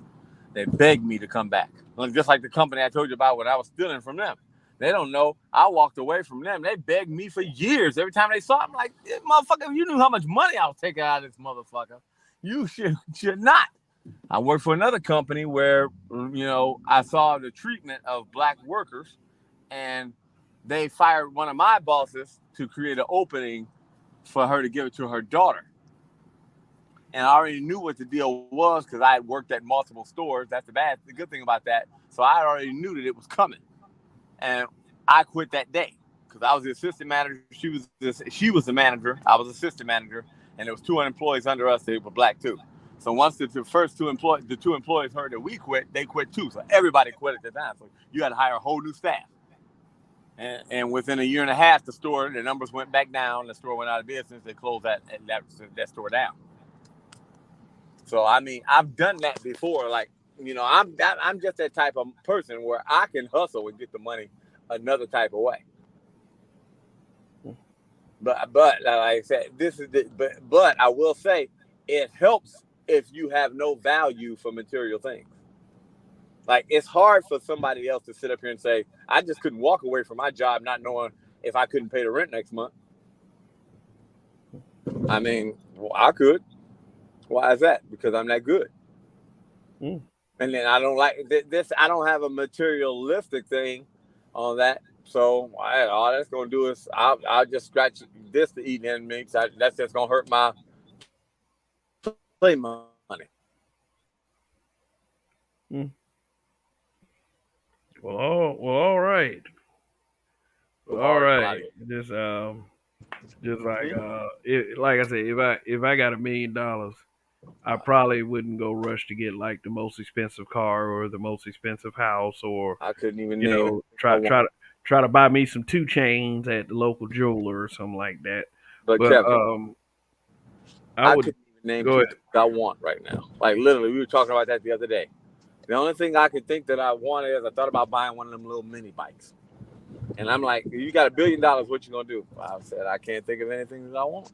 They begged me to come back. Just like the company I told you about when I was stealing from them. They don't know. I walked away from them. They begged me for years. Every time they saw it, I'm like, motherfucker, if you knew how much money I was taking out of this motherfucker, you should not. I worked for another company where, I saw the treatment of black workers, and they fired one of my bosses to create an opening for her to give it to her daughter. And I already knew what the deal was because I had worked at multiple stores. That's the good thing about that. So I already knew that it was coming. And I quit that day because I was the assistant manager. She was the manager. I was assistant manager, and there was 2 employees under us. They were black too. So once the two employees heard that we quit, they quit too. So everybody quit at the time. So you had to hire a whole new staff. And within a year and a half, the numbers went back down. The store went out of business. They closed that store down. So I mean, I've done that before. Like, I'm just that type of person where I can hustle and get the money another type of way. But like I said, but I will say it helps if you have no value for material things. Like, it's hard for somebody else to sit up here and say, I just couldn't walk away from my job not knowing if I couldn't pay the rent next month. I mean, well, I could. Why is that? Because I'm that good. Mm. And then I don't like this. I don't have a materialistic thing on that. So all that's going to do is I'll just scratch this to eat in me. That's just going to hurt my play money. Mm. Well, all right. All right. Just like like I said, if I got $1 million, I probably wouldn't go rush to get like the most expensive car or the most expensive house, or I couldn't even name it. try to buy me some 2 chains at the local jeweler or something like that. But Kevin, I couldn't even name 2 things I want right now. Like literally, we were talking about that the other day. The only thing I could think that I wanted is I thought about buying one of them little mini bikes. And I'm like, you got $1 billion, what you gonna do? I said, I can't think of anything that I want.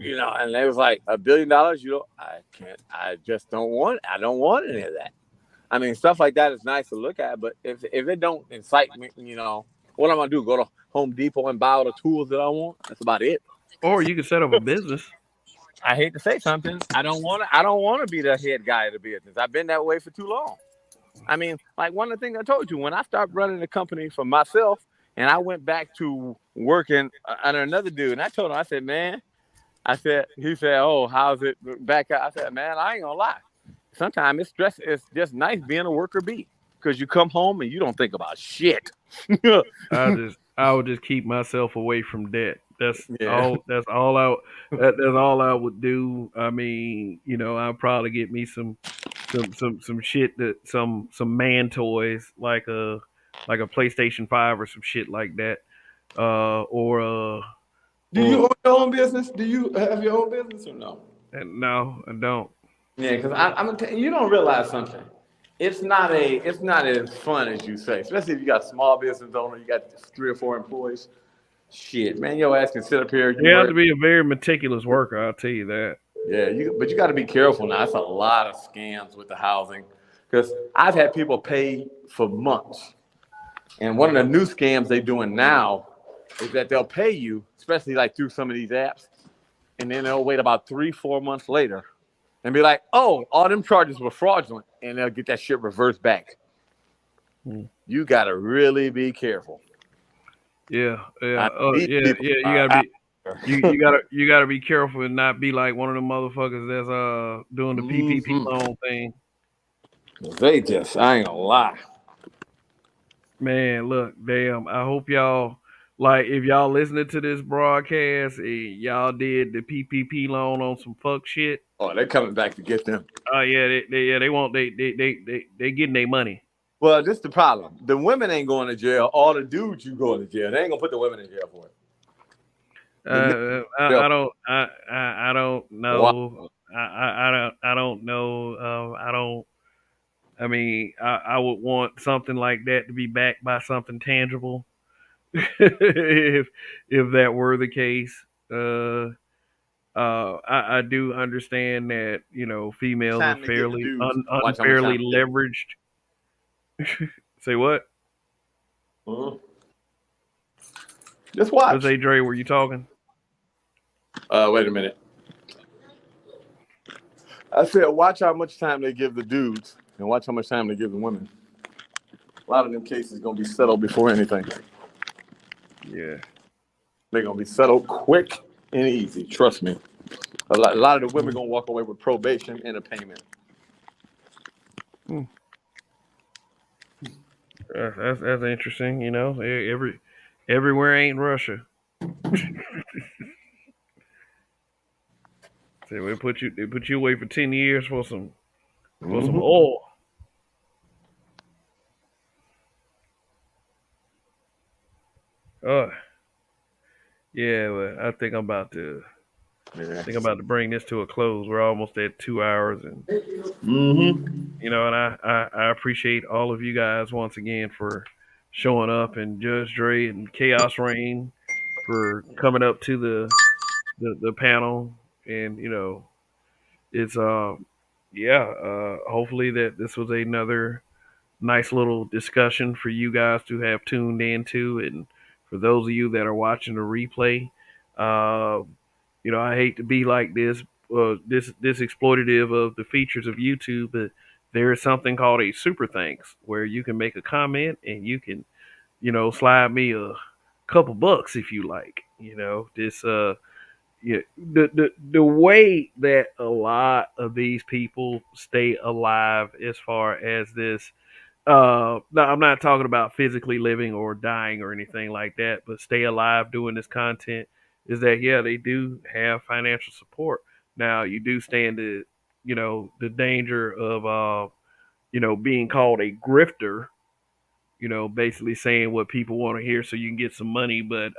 And they was like, $1 billion, I can't, I just don't want it. I don't want any of that. I mean, stuff like that is nice to look at, but if it don't incite me, what I'm gonna do? Go to Home Depot and buy all the tools that I want? That's about it. Or you can set up a business. I hate to say something. I don't want to be the head guy of the business. I've been that way for too long. I mean, like one of the things I told you, when I started running the company for myself and I went back to working under another dude, and I told him, I said, man, he said, oh, how's it back out? I said, man, I ain't gonna lie. Sometimes it's stress. It's just nice being a worker bee because you come home and you don't think about shit. I would just keep myself away from debt. That's all I would do. I mean, I'll probably get me some some shit that some man toys like a PlayStation 5 or some shit like that. Or Do you or own your own business? Do you have your own business or no? no, I don't. Yeah, because I'm gonna tell you, you don't realize something. It's not as fun as you say. Especially if you got small business owner, you got 3 or 4 employees. Shit, man, your ass can sit up here. You You have work. to be a very meticulous worker. I'll tell you that. Yeah, but you got to be careful now. That's a lot of scams with the housing, because I've had people pay for months, and one of the new scams they're doing now is that they'll pay you, especially like through some of these apps, and then they'll wait about 3, 4 months later and be like, "Oh, all them charges were fraudulent," and they'll get that shit reversed back. Hmm. You got to really be careful. Yeah, I yeah, oh these yeah, people yeah. You are gotta out be there. you gotta be careful and not be like one of the motherfuckers that's doing the PPP Hmm. loan thing. They just, I ain't gonna lie. Man, look, damn. I hope y'all like if y'all listening to this broadcast and y'all did the PPP loan on some fuck shit. Oh, they're coming back to get them. Oh yeah, they want they getting their money. Well, this is the problem. The women ain't going to jail. All the dudes you going to jail. They ain't gonna put the women in jail for it. The niggas jail. I don't Wow. know. I don't know. I don't. I mean, I would want something like that to be backed by something tangible. If that were the case, I do understand that females are Time to get the fairly dudes. Watch how much time unfairly to get. leveraged. Say what? Mhm. Just What watch. say, Dre? Were you talking? Wait a minute. I said, watch how much time they give the dudes, and watch how much time they give the women. A lot of them cases gonna be settled before anything. Yeah. They're gonna be settled quick and easy. Trust me. A lot of the women Hmm. gonna walk away with probation and a payment. Hmm. That's interesting. Everywhere ain't Russia. So they put you away for 10 years for some Mm-hmm. oil. Oh yeah, well, Yeah. I think I'm about to bring this to a close. We're almost at 2 hours, and Mm-hmm. and I appreciate all of you guys once again for showing up, and Judge Dre and Chaos Rain for coming up to the panel, and it's yeah, hopefully that this was another nice little discussion for you guys to have tuned into, and for those of you that are watching the replay, uh, I hate to be like this exploitative of the features of YouTube, but there is something called a super thanks where you can make a comment and you can, slide me a couple bucks if you like. This yeah, the way that a lot of these people stay alive as far as this no, I'm not talking about physically living or dying or anything like that, but stay alive doing this content is that yeah, they do have financial support. Now you do stand the danger of being called a grifter, basically saying what people want to hear so you can get some money, but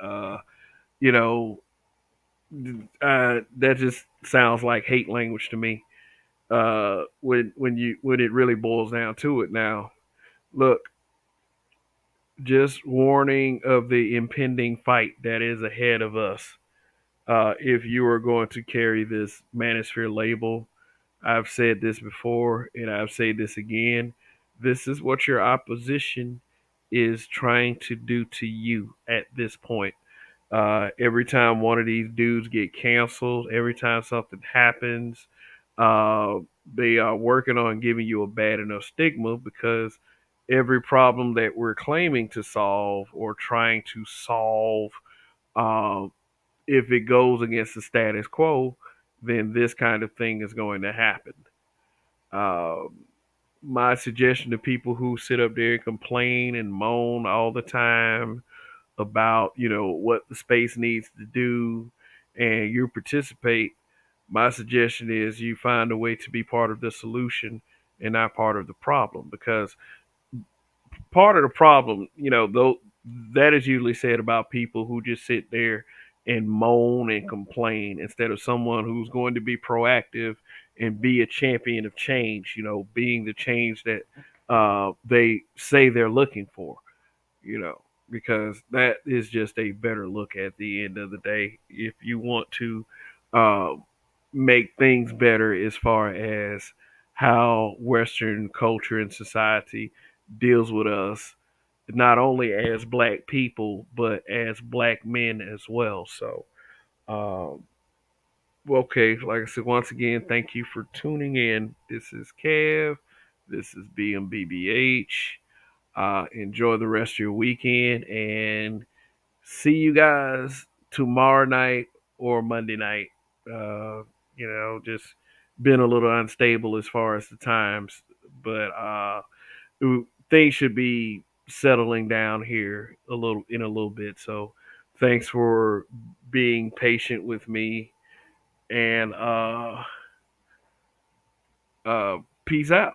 you know that just sounds like hate language to me. When it really boils down to it. Now, look, just warning of the impending fight that is ahead of us. If you are going to carry this Manosphere label, I've said this before and I've said this again. This is what your opposition is trying to do to you at this point. Every time one of these dudes get canceled, every time something happens, uh, they are working on giving you a bad enough stigma because every problem that we're claiming to solve or trying to solve, uh, if it goes against the status quo, then this kind of thing is going to happen. Uh, my suggestion to people who sit up there and complain and moan all the time about what the space needs to do and you participate, my suggestion is you find a way to be part of the solution and not part of the problem. Because part of the problem, though, that is usually said about people who just sit there and moan and complain instead of someone who's going to be proactive and be a champion of change, being the change that they say they're looking for, you know, because that is just a better look at the end of the day. If you want to uh, make things better as far as how Western culture and society deals with us, not only as black people, but as black men as well. So, um, okay, like I said, once again, thank you for tuning in. This is Kev. This is BMBBH. Enjoy the rest of your weekend and see you guys tomorrow night or Monday night. Just been a little unstable as far as the times, but things should be settling down here a little bit. So thanks for being patient with me and peace out.